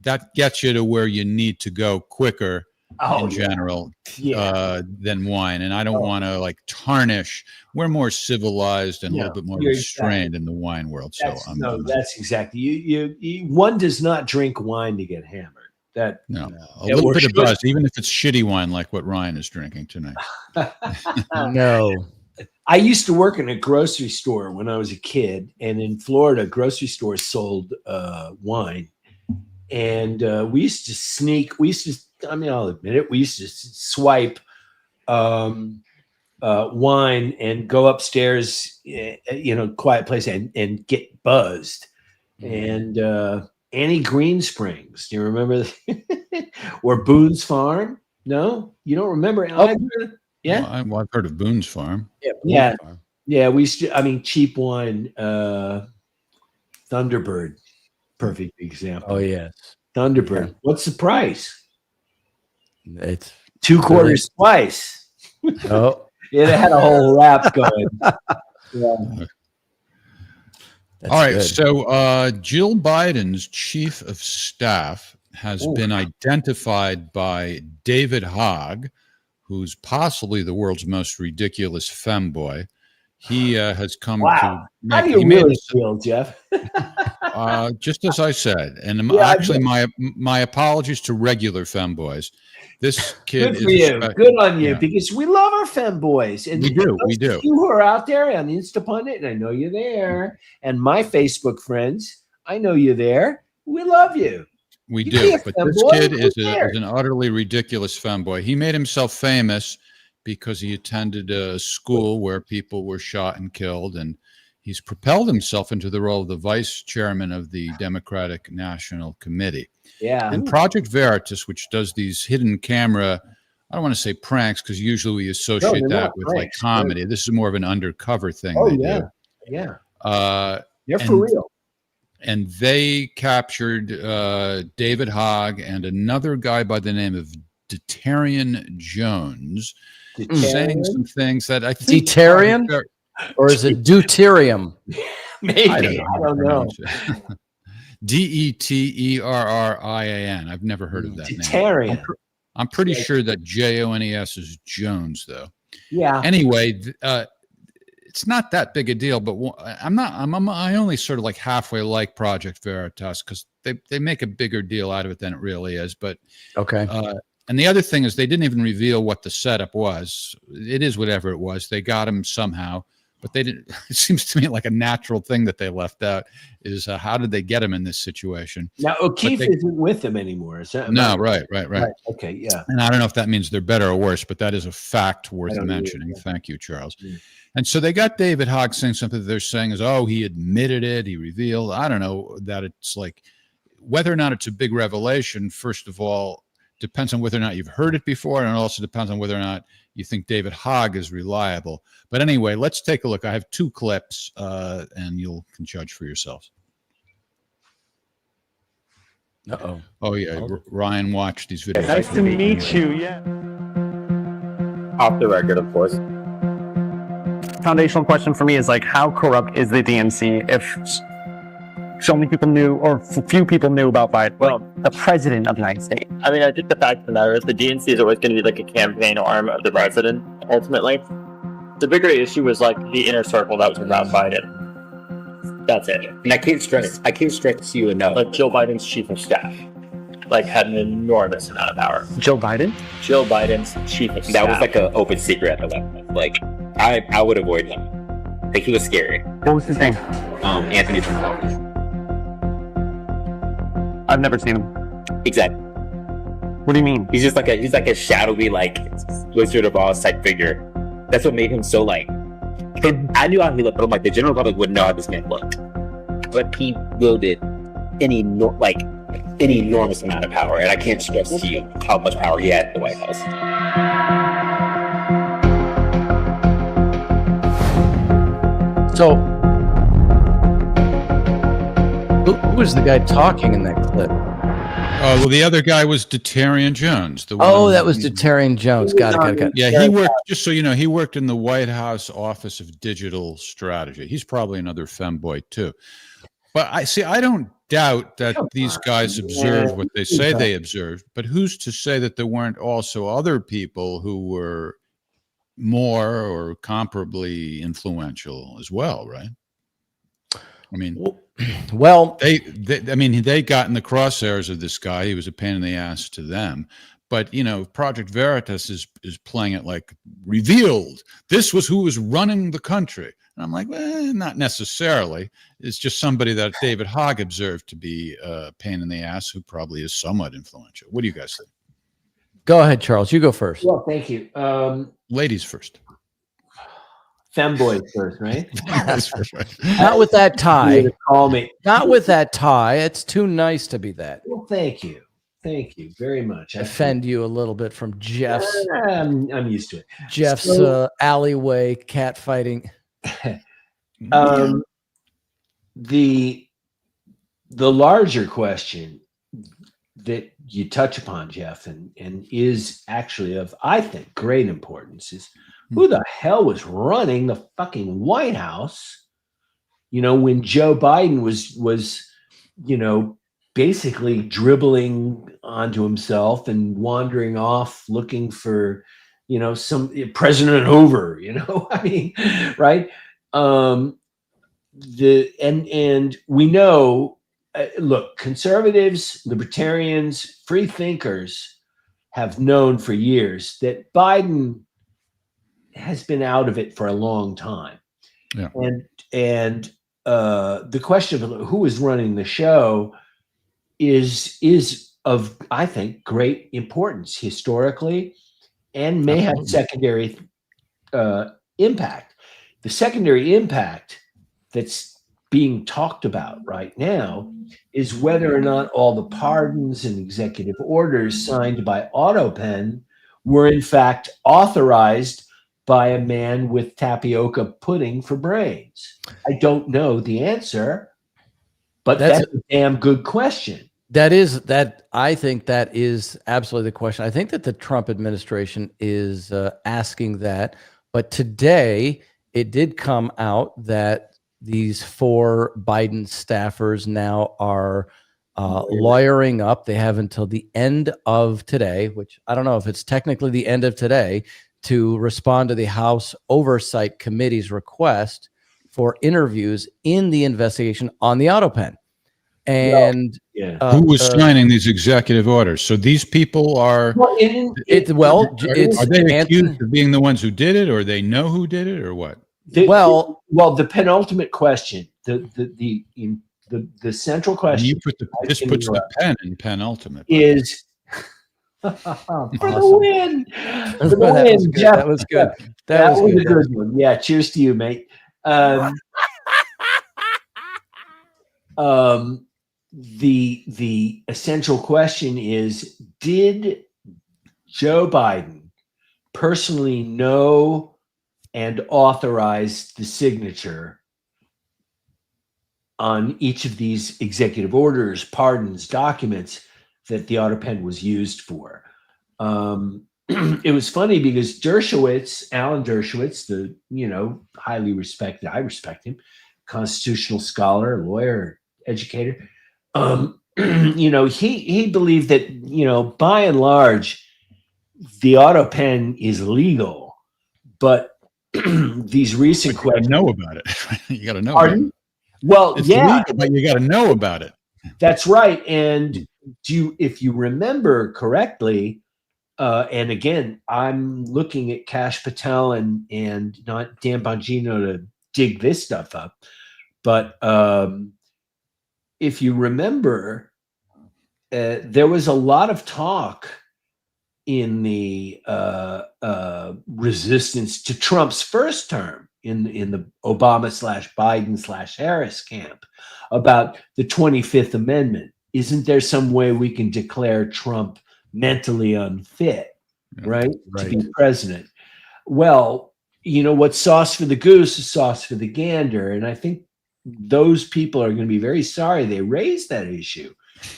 that gets you to where you need to go quicker in general than wine. And I don't want to like tarnish. We're more civilized and a little bit more restrained in the wine world. That's exactly. You one does not drink wine to get hammered. A little bit of buzz, even if it's shitty wine like what Ryan is drinking tonight. No. I used to work in a grocery store when I was a kid, and in Florida, grocery stores sold wine, and we used to sneak. I'll admit it. We used to swipe wine and go upstairs, quiet place, and get buzzed, and. Annie Greensprings. Do you remember? Or Boone's Farm? No, you don't remember? Oh. Yeah. Well, I've heard of Boone's Farm. Yeah. We used to. Cheap wine. Thunderbird, perfect example. Oh yes, Thunderbird. Yeah. What's the price? It's 2 quarters twice. Oh, it had a whole rap going. Yeah. All right. Good. So Jill Biden's chief of staff has been identified by David Hogg, who's possibly the world's most ridiculous femboy. He has come to. How do you really feel, Jeff? Just as I said, and actually, my apologies to regular femboys. This kid good for you. Good on you, because we love our femboys. And we do. You who are out there on Instapundit, and I know you're there, and my Facebook friends, I know you're there. We love you. We do. But this kid is an utterly ridiculous femboy. He made himself famous because he attended a school where people were shot and killed, and he's propelled himself into the role of the vice chairman of the Democratic National Committee. Yeah. And Project Veritas, which does these hidden camera, I don't want to say pranks, because usually we associate that with pranks, like comedy. Right? This is more of an undercover thing. Do. Yeah. You're for real. And they captured David Hogg and another guy by the name of Detarian Jones saying some things that I think... Detarian? Or is it deuterium? Maybe. I don't know. Deterrian. I've never heard of that name. I'm pretty sure that Jones is Jones, though. Yeah. Anyway, it's not that big a deal, but I only sort of like halfway like Project Veritas because they make a bigger deal out of it than it really is. But okay. And the other thing is they didn't even reveal what the setup was. It is whatever it was. They got him somehow, but they didn't. It seems to me like a natural thing that they left out is how did they get him in this situation? Now O'Keefe isn't with them anymore. Is that right. Okay, yeah. And I don't know if that means they're better or worse, but that is a fact worth mentioning. Thank you, Charles. Yeah. And so they got David Hogg saying something that they're saying is, oh, he admitted it, he revealed. I don't know that it's like whether or not it's a big revelation. First of all, depends on whether or not you've heard it before, and it also depends on whether or not you think David Hogg is reliable. But anyway, let's take a look. I have 2 clips, and you can judge for yourselves. Uh-oh. Oh, yeah. Ryan watched these videos. Nice to meet you. Yeah. Off the record, of course. Foundational question for me is like, how corrupt is the DNC if so many people knew, or few people knew about Biden, well, the president of the United States? I mean, I think the fact of the matter is the DNC is always going to be like a campaign arm of the president, ultimately. The bigger issue was like the inner circle that was around Biden. That's it. And I can't stress to you enough. Like Joe Biden's chief of staff, like had an enormous amount of power. Joe Biden? Joe Biden's chief of staff. That was like an open secret at the level. Like, I would avoid him. Like, he was scary. What was his name? Anthony Fauci. I've never seen him. Exactly. What do you mean? He's like a shadowy, like, Wizard of Oz type figure. That's what made him so, like, I knew how he looked, but I'm like, the general public wouldn't know how this man looked. But he wielded an enormous amount of power, and I can't stress to you how much power he had in the White House. So, who was the guy talking in that clip? Well, the other guy was Detarian Jones. That was Detarian Jones. Got it. Yeah, he worked, just so you know, he worked in the White House Office of Digital Strategy. He's probably another femboy, too. But I don't doubt that these guys observed what they say they observed, but who's to say that there weren't also other people who were more or comparably influential as well, right? I mean, well, they got in the crosshairs of this guy. He was a pain in the ass to them. But, you know, Project Veritas is playing it like revealed. This was who was running the country. And I'm like, not necessarily. It's just somebody that David Hogg observed to be a pain in the ass who probably is somewhat influential. What do you guys think? Go ahead, Charles. You go first. Well, thank you. Ladies first. Femboy first, right? Not with that tie. Call me. Not with that tie. It's too nice to be that. Well, thank you. Thank you very much. Offend you a little bit from Jeff's. I'm used to it. Jeff's alleyway cat fighting. The larger question that you touch upon, Jeff, and is actually of, I think, great importance is who the hell was running the fucking White House, you know, when Joe Biden was, you know, basically dribbling onto himself and wandering off looking for, you know, some President Hoover, you know, I mean, right? And we know, look, conservatives, libertarians, free thinkers have known for years that Biden has been out of it for a long time. Yeah. And the question of who is running the show is of, I think, great importance historically and may have secondary impact. The secondary impact that's being talked about right now is whether or not all the pardons and executive orders signed by AutoPen were in fact authorized by a man with tapioca pudding for brains. I don't know the answer, but that's a damn good question. I think that is absolutely the question. I think that the Trump administration is asking that, but today it did come out that these 4 Biden staffers now are lawyering up. They have until the end of today, which I don't know if it's technically the end of today, to respond to the House Oversight Committee's request for interviews in the investigation on the AutoPen. And who was signing these executive orders? So these people are. Are they accused of being the ones who did it, or they know who did it, or what? The penultimate question, the central question. You puts the pen in penultimate. Is for the win. For the win, Jeff. That was good. That was a good one. Yeah, cheers to you, mate. The essential question is, did Joe Biden personally know and authorize the signature on each of these executive orders, pardons, documents that the AutoPen was used for? It was funny because Alan Dershowitz, the highly respected, I respect him, constitutional scholar, lawyer, educator. He believed that, by and large, the AutoPen is legal, but these recent questions. Know about it. You got to know. Pardon? Well, it's yeah, legal, but you got to know about it. That's right. And if you remember correctly, and again, I'm looking at Kash Patel and not Dan Bongino to dig this stuff up, but if you remember, there was a lot of talk in the resistance to Trump's first term in the Obama/Biden/Harris camp about the 25th Amendment. Isn't there some way we can declare Trump mentally unfit, right, to be president? Well, what's sauce for the goose is sauce for the gander, and I think those people are going to be very sorry they raised that issue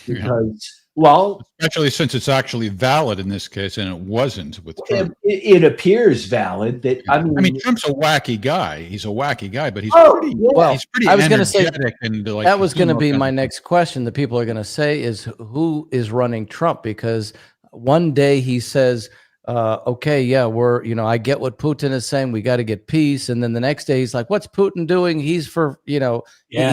because, especially since it's actually valid in this case, and it wasn't with Trump. It appears valid that I mean, Trump's a wacky guy. He's a wacky guy, but he's pretty. Well, he's pretty. I was going to say that was going to be my next question. The people are going to say is who is running Trump, because one day he says, okay, yeah, I get what Putin is saying. We got to get peace. And then the next day he's like, what's Putin doing? He's for, he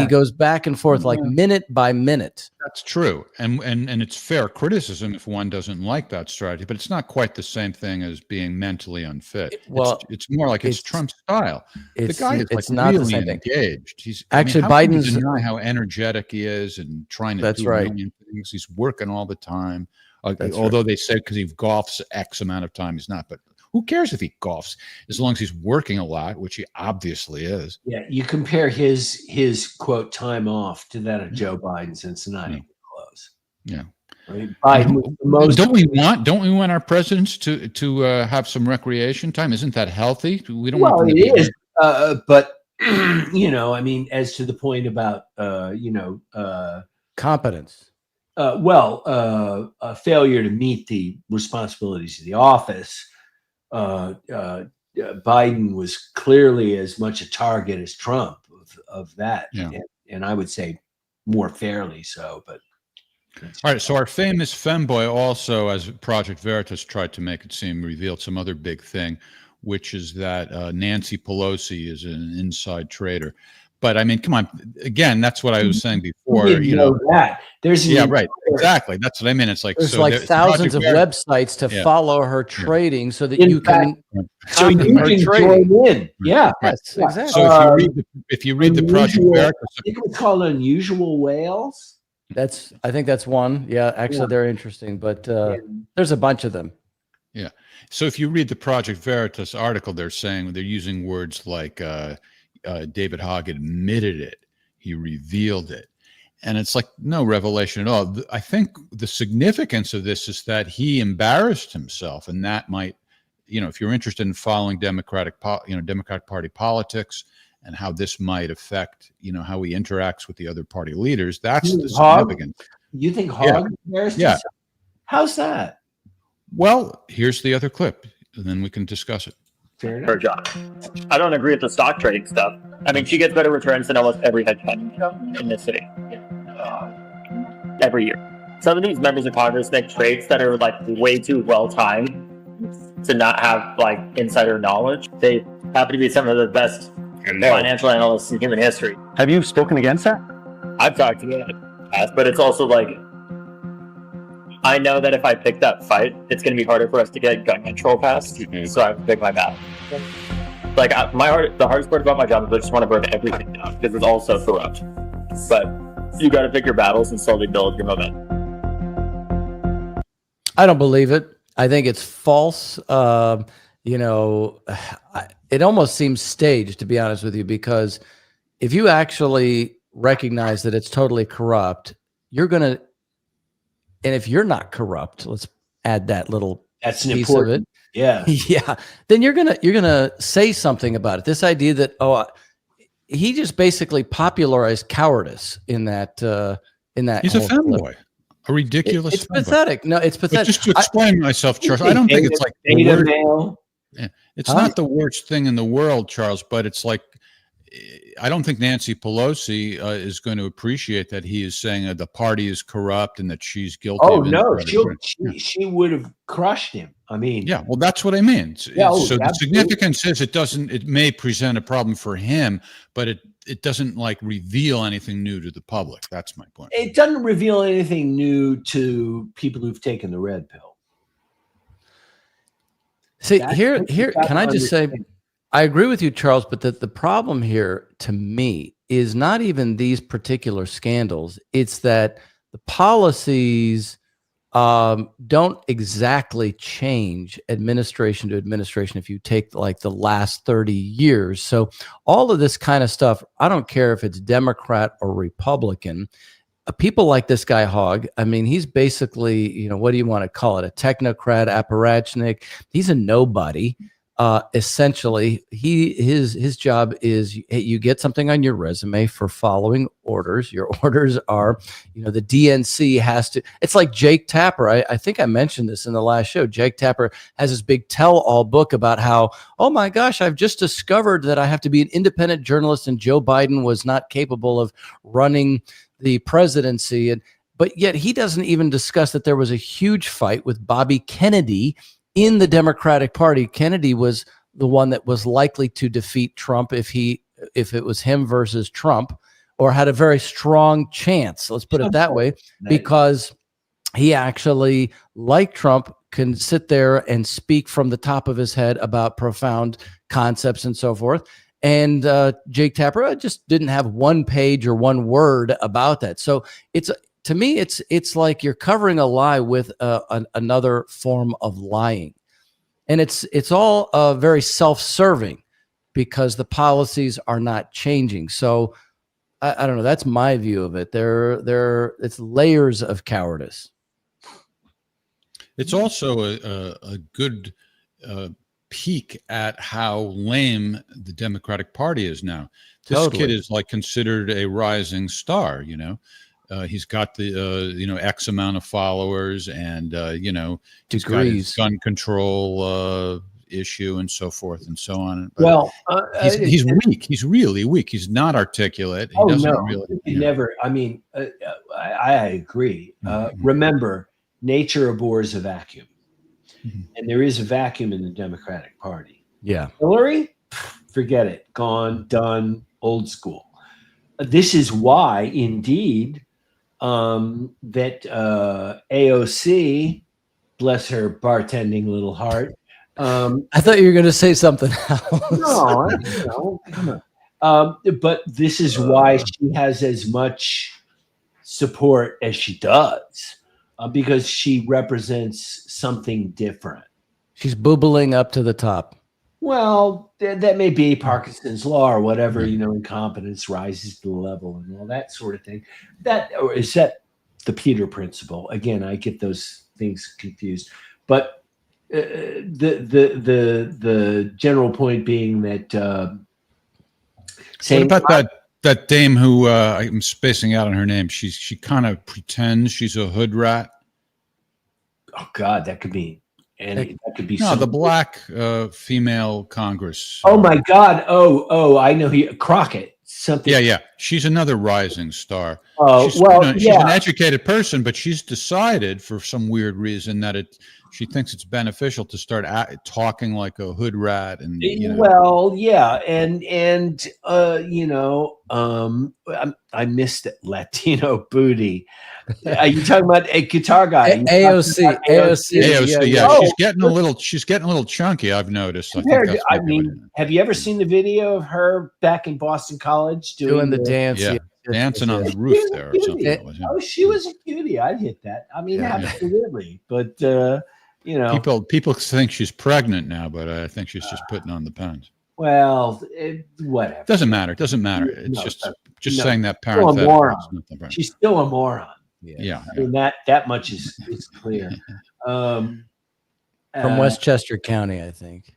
goes back and forth like minute by minute. That's true. And it's fair criticism if one doesn't like that strategy, but it's not quite the same thing as being mentally unfit. Well, it's more like it's Trump's style. The guy is it's like not really the same thing. engaged. He's actually, how can you Biden's deny how energetic he is and trying to do a million things. He's working all the time. Although they said because he golfs X amount of time, he's not. But who cares if he golfs as long as he's working a lot, which he obviously is. Yeah, you compare his quote time off to that of Joe Biden's, and it's not even close. Yeah, right? Biden was the most. Don't we want our presidents to have some recreation time? Isn't that healthy? We don't. Well, want them it is, but as to the point about competence. A failure to meet the responsibilities of the office. Biden was clearly as much a target as Trump of that, and I would say more fairly so. But all right, so our famous femboy also, as Project Veritas tried to make it seem, revealed some other big thing, which is that Nancy Pelosi is an inside trader. But I mean, come on. Again, that's what I was saying before. That there's right, exactly. That's what I mean. It's like there's thousands of websites to follow her trading, so that you can join in. Yeah, yes, exactly. So if you read the Project Veritas, I think it was called Unusual Whales. I think that's one. Yeah, actually, they're interesting, but there's a bunch of them. Yeah. So if you read the Project Veritas article, they're using words like. David Hogg admitted it. He revealed it. And it's like no revelation at all. I think the significance of this is that he embarrassed himself, and that might, if you're interested in following Democratic Party politics and how this might affect, how he interacts with the other party leaders, that's the significance. You think Hogg embarrassed himself? How's that? Well, here's the other clip, and then we can discuss it. Her job. I don't agree with the stock trading stuff. I mean, she gets better returns than almost every hedge fund in this city every year. Some of these members of Congress make trades that are like way too well timed to not have like insider knowledge. They happen to be some of the best financial analysts in human history. Have you spoken against that? I've talked to them, but it's also like, I know that if I pick that fight, it's going to be harder for us to get gun control passed. So I have to pick my battle. Like the hardest part about my job is I just want to burn everything down because it's all so corrupt. But you got to pick your battles and slowly build your momentum. I don't believe it. I think it's false. You know, it almost seems staged, to be honest with you, because if you actually recognize that it's totally corrupt, you're going to, and if you're not corrupt, let's add that little That's piece important. of it. Yeah. Yeah. Then you're going to say something about it. This idea that, he just basically popularized cowardice in that, He's a whole femboy, a ridiculous It's femboy. pathetic. No, it's pathetic. But just to explain myself, Charles, I don't think it's like the Beta worst, male. it's not the worst thing in the world, Charles, but it's like, I don't think Nancy Pelosi is going to appreciate that he is saying the party is corrupt and that she's guilty. Oh of no, insider. she would have crushed him. I mean, Yeah, well, that's what I mean. Yeah, So the absolutely. significance is it may present a problem for him, but it doesn't like reveal anything new to the public. That's my point. it doesn't reveal anything new to people who've taken the red pill. See, That's here, what you gotta can I just say, understand. I agree with you, Charles, but the problem here to me is not even these particular scandals. It's that the policies don't exactly change administration to administration if you take like the last 30 years. So all of this kind of stuff, I don't care if it's Democrat or Republican. People like this guy Hogg, I mean, he's basically, you know, what do you want to call it? A technocrat, apparatchik. He's a nobody. Essentially, his job is you get something on your resume for following orders. Your orders are, you know, the DNC has to. It's like Jake Tapper. I think I mentioned this in the last show. Jake Tapper has this big tell-all book about how, oh my gosh, I've just discovered that I have to be an independent journalist, and Joe Biden was not capable of running the presidency, but yet he doesn't even discuss that there was a huge fight with Bobby Kennedy in the Democratic Party. Kennedy was the one that was likely to defeat Trump if it was him versus Trump, or had a very strong chance. Let's put it that way, because he actually, like Trump, can sit there and speak from the top of his head about profound concepts and so forth. And Jake Tapper just didn't have one page or one word about that. So to me, it's like you're covering a lie with another form of lying, and it's all very self-serving because the policies are not changing. So I don't know. That's my view of it. It's layers of cowardice. It's also a good peek at how lame the Democratic Party is now. This Totally. kid is like considered a rising star, you know. He's got the X amount of followers, and he's got his gun control issue and so forth and so on. But Well, he's weak. He's really weak. He's not articulate. He doesn't really. He never. I mean, I agree. Remember, nature abhors a vacuum, and there is a vacuum in the Democratic Party. Yeah, Hillary, forget it. Gone, done, old school. This is why, indeed, that AOC, bless her bartending little heart. I thought you were going to say something else. No, come on. But this is why she has as much support as she does, because she represents something different. She's boobling up to the top. Well, that may be Parkinson's law or whatever, incompetence rises to the level and all that sort of thing. Or is that the Peter principle? Again, I get those things confused. But the general point being that what about that dame who I'm spacing out on her name? She kind of pretends she's a hood rat. Oh God, that could be. And that could be the black female Congress. Oh my God! Oh, I know Crockett. Something. Yeah. She's another rising star. Oh, she's, well, she's an educated person, but she's decided for some weird reason that she thinks it's beneficial to start talking like a hood rat, and Well, yeah, and I missed it. Latino booty. Are you talking about a guitar guy? AOC. Yeah. Oh, she's getting a little chunky. I've noticed. I mean, have you ever seen the video of her back in Boston College doing the dance? Yeah, dancing on the roof there or something. Oh, she was a cutie. I'd hit that. I mean, absolutely. But people think she's pregnant now, but I think she's just putting on the pounds. Well, whatever. Doesn't matter. It's just saying that still a moron. Right. She's still a moron. Yeah. I mean that much is clear. From Westchester County, I think.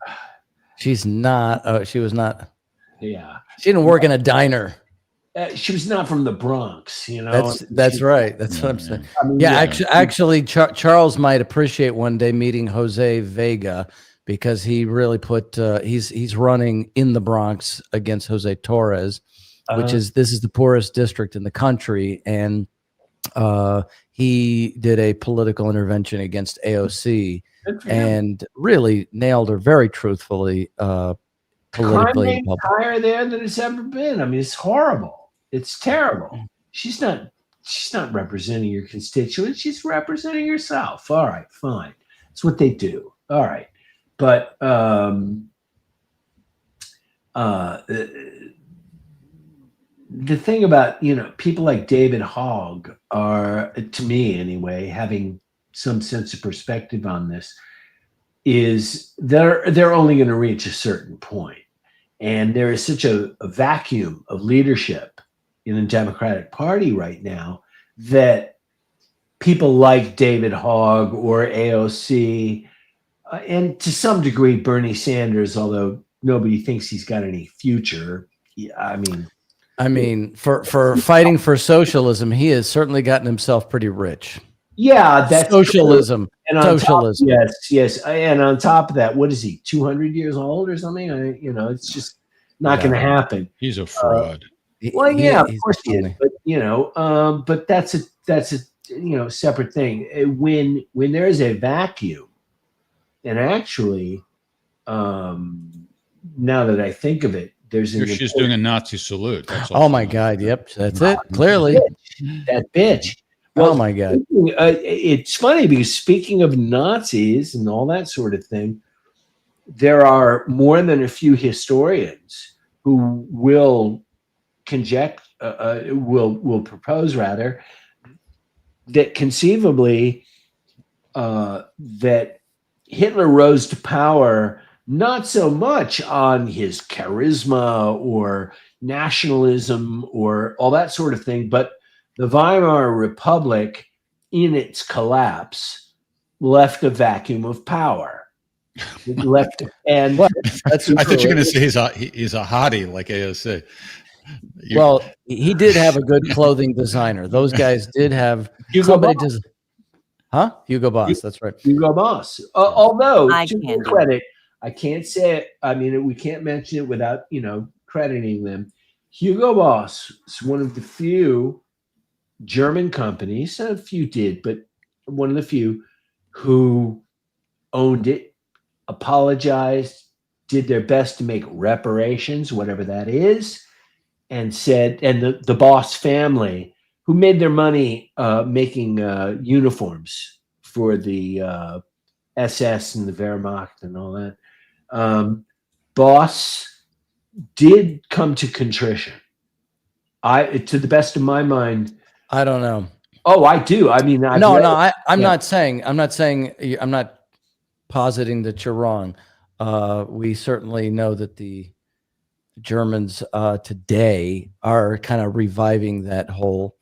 She's not. She was not. Yeah. She didn't work in a diner. She was not from the Bronx, you know. That's right. That's what I'm saying. I mean, actually, Charles might appreciate one day meeting Jose Vega, because he really put. He's running in the Bronx against Jose Torres, which is the poorest district in the country, and he did a political intervention against AOC and really nailed her very truthfully. Politically, crime rate higher there than it's ever been. I mean, it's horrible. It's terrible. She's not representing your constituents. She's representing herself. All right, fine. That's what they do. All right. But the thing about, people like David Hogg are, to me anyway, having some sense of perspective on this, is they're only going to reach a certain point. And there is such a vacuum of leadership in the Democratic Party right now that people like David Hogg or AOC, and to some degree Bernie Sanders, although nobody thinks he's got any future. I mean, for fighting for socialism, he has certainly gotten himself pretty rich. Yeah, that's socialism. True. And socialism. Yes. And on top of that, what is he? 200 years old or something? It's just not going to happen. He's a fraud. Of course he is. But but that's a separate thing. When there is a vacuum, and actually, now that I think of it, she's doing a Nazi salute. That's oh my God! Yep, that's it. Clearly, that bitch. Well, oh my God! It's funny because speaking of Nazis and all that sort of thing, there are more than a few historians who will will propose rather that conceivably that Hitler rose to power not so much on his charisma or nationalism or all that sort of thing, but the Weimar Republic, in its collapse, left a vacuum of power. It left, and I thought you were going to say he's a hottie like AOC. Well, he did have a good clothing designer. Those guys did have Hugo Boss. Hugo Boss. That's right. Hugo Boss. Although, to their credit, I can't say it. I mean, we can't mention it without crediting them. Hugo Boss is one of the few German companies, a few did, but one of the few who owned it, apologized, did their best to make reparations, whatever that is, and said, and the Boss family, who made their money making uniforms for the SS and the Wehrmacht and all that, Boss did come to contrition. To the best of my mind, I don't know. Oh, I do. I mean, I'm not saying. I'm not positing that you're wrong. We certainly know that the Germans today are kind of reviving that whole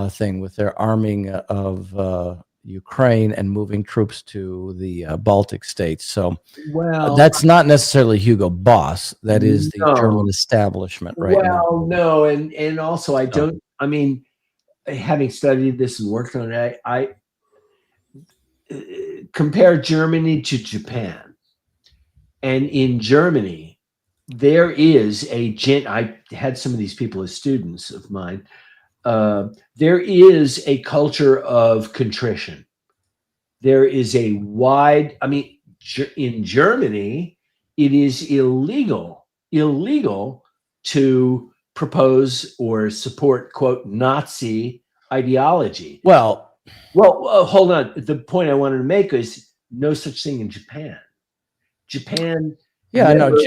thing with their arming of Ukraine and moving troops to the Baltic states. So that's not necessarily Hugo Boss. That is the German establishment right now. Well, no. And also I don't, I mean, having studied this and worked on it, I compare Germany to Japan. And in Germany, there is I had some of these people as students of mine. There is a culture of contrition. There is a wide, in Germany, it is illegal to propose or support, quote, Nazi ideology. Well, hold on. The point I wanted to make is no such thing in Japan. Yeah, I know.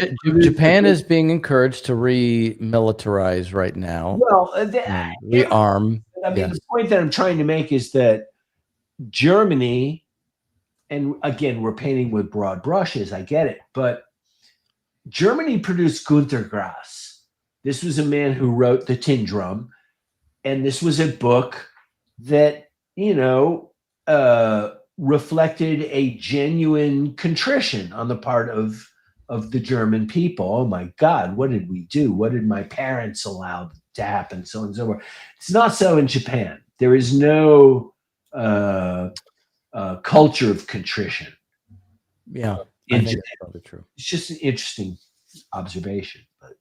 Japan is being encouraged to remilitarize right now. Well, rearm. The point that I'm trying to make is that Germany, and again, we're painting with broad brushes, I get it, but Germany produced Günter Grass. This was a man who wrote The Tin Drum, and this was a book that, reflected a genuine contrition on the part of the German people. Oh my God, what did we do? What did my parents allow to happen? So on and so forth. It's not so in Japan. There is no culture of contrition. Yeah, in Japan. That's probably true. It's just an interesting observation. But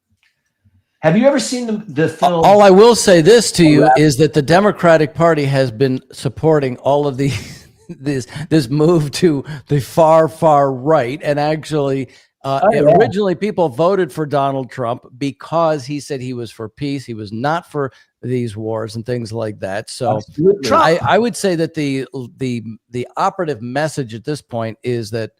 have you ever seen the film? All I will say this to you is that the Democratic Party has been supporting all of this move to the far right, and actually originally people voted for Donald Trump because he said he was for peace. He was not for these wars and things like that. So I would say that the operative message at this point is that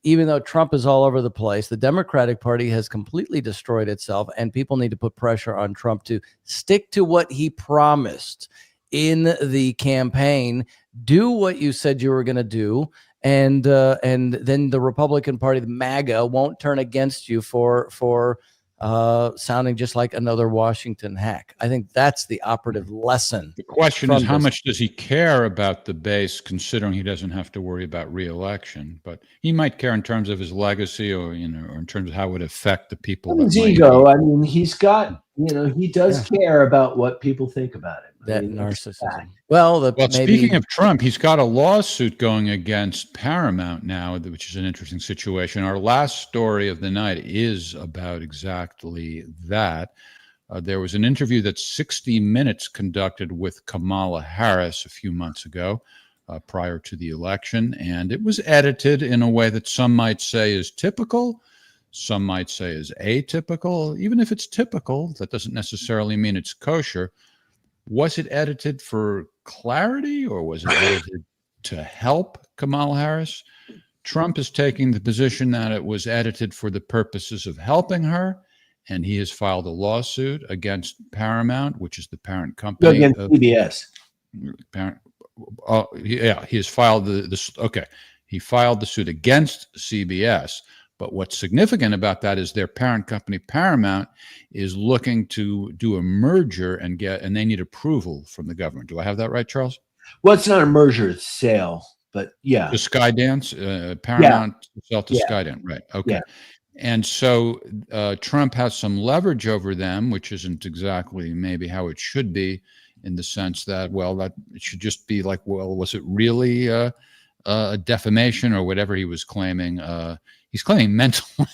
even though Trump is all over the place, the Democratic Party has completely destroyed itself, and people need to put pressure on Trump to stick to what he promised in the campaign. Do what you said you were going to do, and then the Republican Party, the MAGA, won't turn against you for sounding just like another Washington hack. I think that's the operative lesson. The question is, how much does he care about the base, considering he doesn't have to worry about re-election? But he might care in terms of his legacy, or or in terms of how it would affect the people. His ego. He's got, he does care about what people think about him. That narcissism. Well, speaking of Trump, he's got a lawsuit going against Paramount now, which is an interesting situation. Our last story of the night is about exactly that. There was an interview that 60 Minutes conducted with Kamala Harris a few months ago, prior to the election, and it was edited in a way that some might say is typical, some might say is atypical. Even if it's typical, that doesn't necessarily mean it's kosher. Was it edited for clarity, or was it edited to help Kamala Harris? Trump is taking the position that it was edited for the purposes of helping her, and he has filed a lawsuit against Paramount, which is the parent company against CBS. He has filed he filed the suit against CBS. But what's significant about that is their parent company, Paramount, is looking to do a merger and they need approval from the government. Do I have that right, Charles? Well, it's not a merger, it's a sale, but yeah. The Skydance, Paramount sell to Skydance, right? Okay. Yeah. And so Trump has some leverage over them, which isn't exactly maybe how it should be, in the sense that, that it should just be like, was it really a defamation or whatever he was claiming? He's claiming mental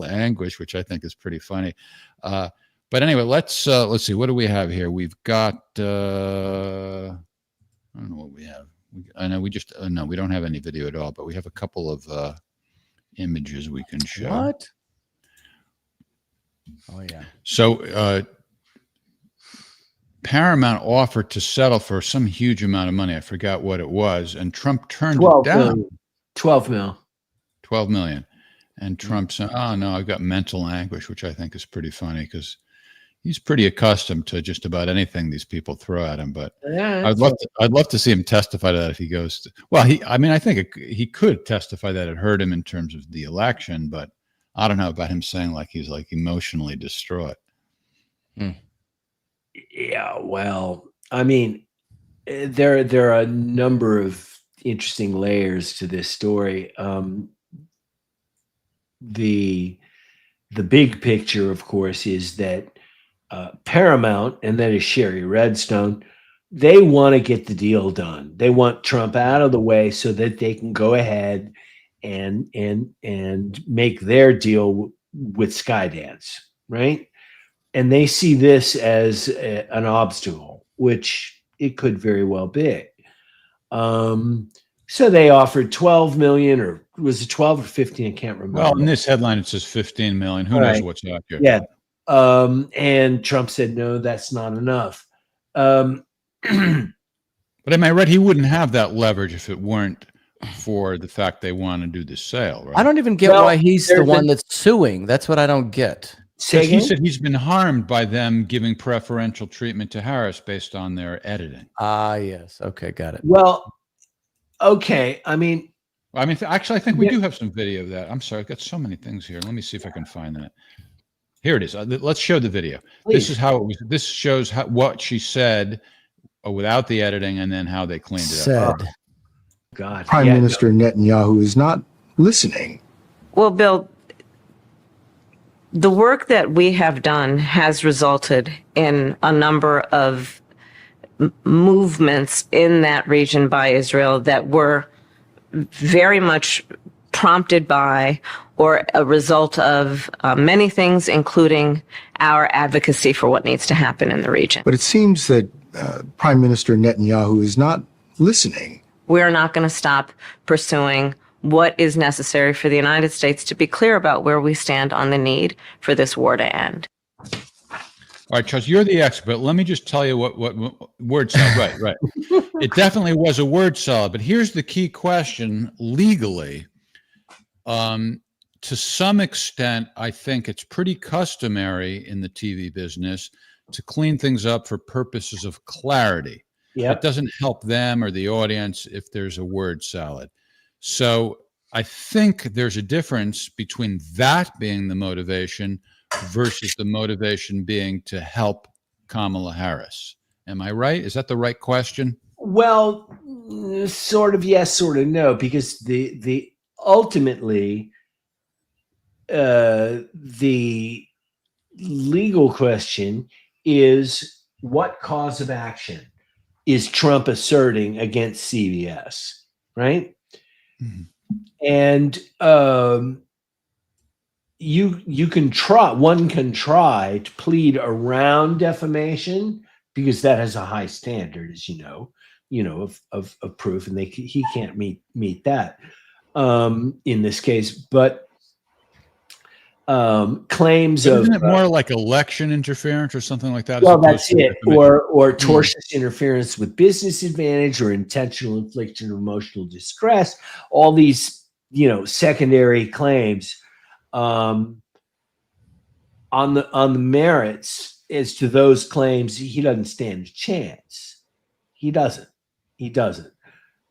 anguish, which I think is pretty funny. But anyway, let's see. What do we have here? We've got I don't know what we have. I know we just no, we don't have any video at all, but we have a couple of images we can show. What? Oh yeah. So Paramount offered to settle for some huge amount of money. I forgot what it was, and Trump turned it down. 12 mil. 12 million. And Trump said, oh, no, I've got mental anguish, which I think is pretty funny because he's pretty accustomed to just about anything these people throw at him. But I'd love to see him testify to that if he goes to, I think he could testify that it hurt him in terms of the election, but I don't know about him saying like he's like emotionally distraught. Yeah, well, there are a number of interesting layers to this story. The big picture, of course, is that Paramount, and that is Sherry Redstone, they want to get the deal done. They want Trump out of the way so that they can go ahead and make their deal with Skydance, right? And they see this as an obstacle, which it could very well be. So they offered 12 million, or was it 12 or 15? I can't remember. Well, in this headline, it says 15 million. Who knows what's accurate? Yeah. And Trump said, no, that's not enough. But am I right? He wouldn't have that leverage if it weren't for the fact they want to do this sale, right? I don't even get why he's the one that's suing. That's what I don't get. He said he's been harmed by them giving preferential treatment to Harris based on their editing. Ah, yes. Okay, got it. Well, okay. I mean, actually, I think we do have some video of that. I'm sorry, I've got so many things here. Let me see if I can find that. Here it is. Let's show the video. Please. This is how it was. This shows what she said without the editing, and then how they cleaned it up. God, Prime Minister Netanyahu is not listening. Well, Bill, the work that we have done has resulted in a number of movements in that region by Israel that were very much prompted by or a result of many things, including our advocacy for what needs to happen in the region. But it seems that Prime Minister Netanyahu is not listening. We're not going to stop pursuing what is necessary for the United States to be clear about where we stand on the need for this war to end. All right, Charles, you're the expert. Let me just tell you what word salad. Right. It definitely was a word salad, but here's the key question legally. To some extent, I think it's pretty customary in the TV business to clean things up for purposes of clarity. It doesn't help them or the audience if there's a word salad. So I think there's a difference between that being the motivation versus the motivation being to help Kamala Harris. Am I right? Is that the right question? Well, sort of yes, sort of no, because the ultimately the legal question is, what cause of action is Trump asserting against CBS, right? Mm-hmm. And one can try to plead around defamation, because that has a high standard, as you know, of proof, and he can't meet that in this case. But claims Isn't it more like election interference or something like that? Well, that's it. Or tortious interference with business advantage, or intentional infliction of emotional distress. All these, secondary claims on the merits as to those claims. He doesn't stand a chance. He doesn't.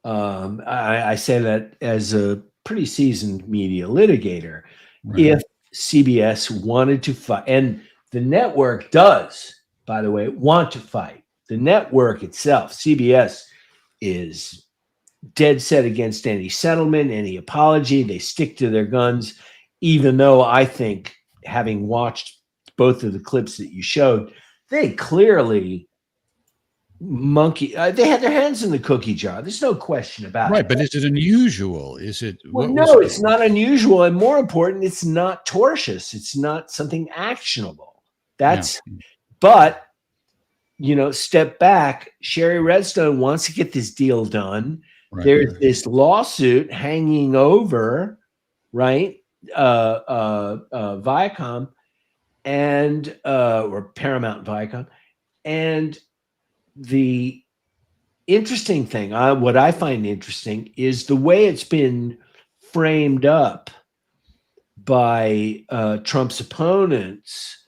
I say that as a pretty seasoned media litigator. Right. If CBS wanted to fight, and the network does, by the way, want to fight. The network itself, CBS, is dead set against any settlement, any apology. They stick to their guns, even though I think, having watched both of the clips that you showed, they clearly they had their hands in the cookie jar. There's no question about it. Right, but is it unusual? Is it? Well, no, it's not unusual, and more important, it's not tortious. It's not something actionable. But step back. Sherry Redstone wants to get this deal done. Right. There's this lawsuit hanging over, right? Viacom and or Paramount Viacom, and the interesting thing, what I find interesting, is the way it's been framed up by Trump's opponents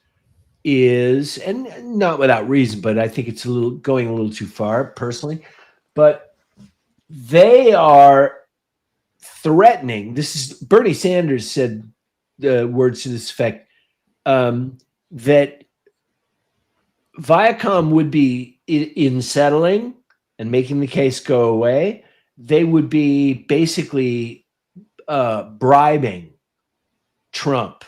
is, and not without reason, but I think it's going a little too far personally, but they are threatening. This is Bernie Sanders said words to this effect, that Viacom would be, in settling and making the case go away, they would be basically bribing Trump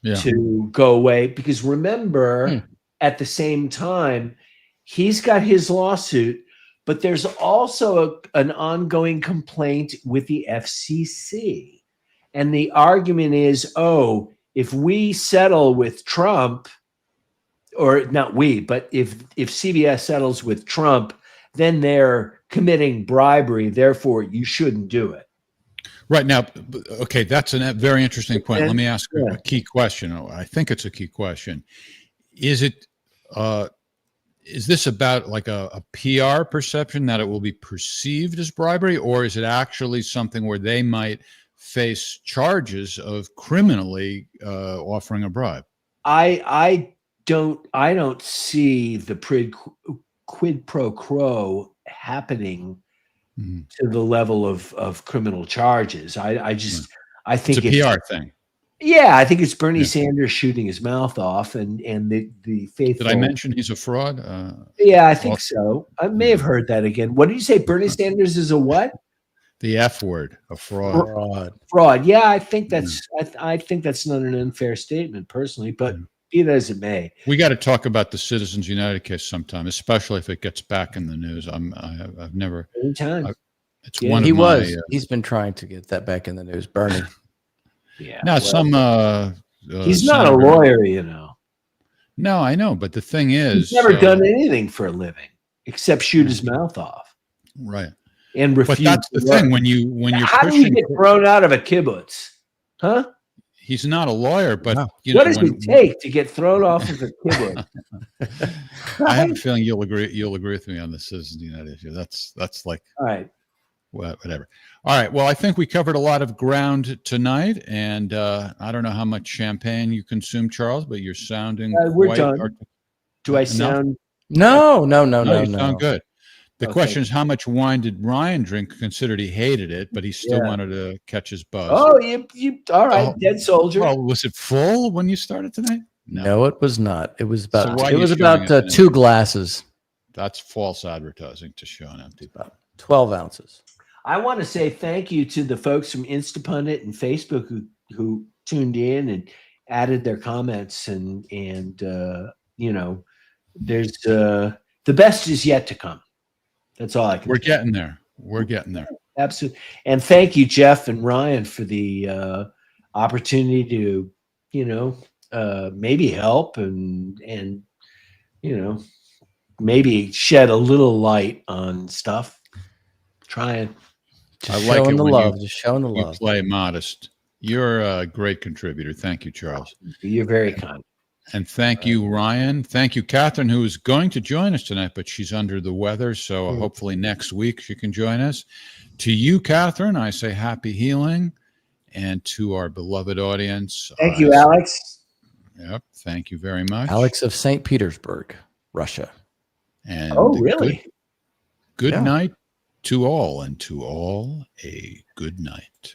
to go away. Because remember, at the same time, he's got his lawsuit, but there's also an ongoing complaint with the FCC. And the argument is, oh, if we settle with Trump, or not we, but if CBS settles with Trump, then they're committing bribery. Therefore, you shouldn't do it. Right now, okay, that's a very interesting point. Let me ask you a key question. I think it's a key question. Is this about like a PR perception that it will be perceived as bribery, or is it actually something where they might face charges of criminally offering a bribe? I don't see the quid pro quo happening to the level of criminal charges. I think it's a PR thing. Yeah, I think it's Bernie Sanders shooting his mouth off, and the faithful. Did I mention he's a fraud? Yeah, I think so. I may have heard that again. What did you say? Bernie Sanders is a what? The F word, a fraud. Fraud. Yeah, I think that's. I think that's not an unfair statement, personally, but be that as it may. We got to talk about the Citizens United case sometime, especially if it gets back in the news. I've never. Anytime. It's one of my. He's been trying to get that back in the news, Bernie. Yeah. Now he's not a lawyer, you know. No, I know, but the thing is, he's never done anything for a living except shoot his mouth off. Right. And refuse. But that's the thing when you're how do you get thrown out of a kibbutz? Huh? He's not a lawyer, but what does it take to get thrown off of a kibbutz? I have a feeling you'll agree with me on the Citizens United issue. That's like all right. Whatever. All right. Well, I think we covered a lot of ground tonight, and I don't know how much champagne you consume, Charles, but you're sounding. We're done. Do I sound? No. You sound good. The question is, how much wine did Ryan drink? Considered he hated it, but he still wanted to catch his buzz. Oh, you all right, dead soldier. Well, was it full when you started tonight? No, it was not. It was about. So it was about 2 glasses. That's false advertising to show an empty. About 12 ounces. I want to say thank you to the folks from Instapundit and Facebook who tuned in and added their comments and you know, there's the best is yet to come. That's all I can. We're getting there. We're getting there. Absolutely. And thank you, Jeff and Ryan, for the opportunity to, you know, maybe help and you know, maybe shed a little light on stuff. Trying. I like it when just showing the love. You play modest. You're a great contributor. Thank you, Charles. You're very kind. And thank you, Ryan. Thank you, Catherine, who is going to join us tonight, but she's under the weather. So hopefully next week she can join us. To you, Catherine, I say happy healing. And to our beloved audience. Thank you, Alex. Yep. Thank you very much. Alex of St. Petersburg, Russia. And really? Good night to all, and to all a good night.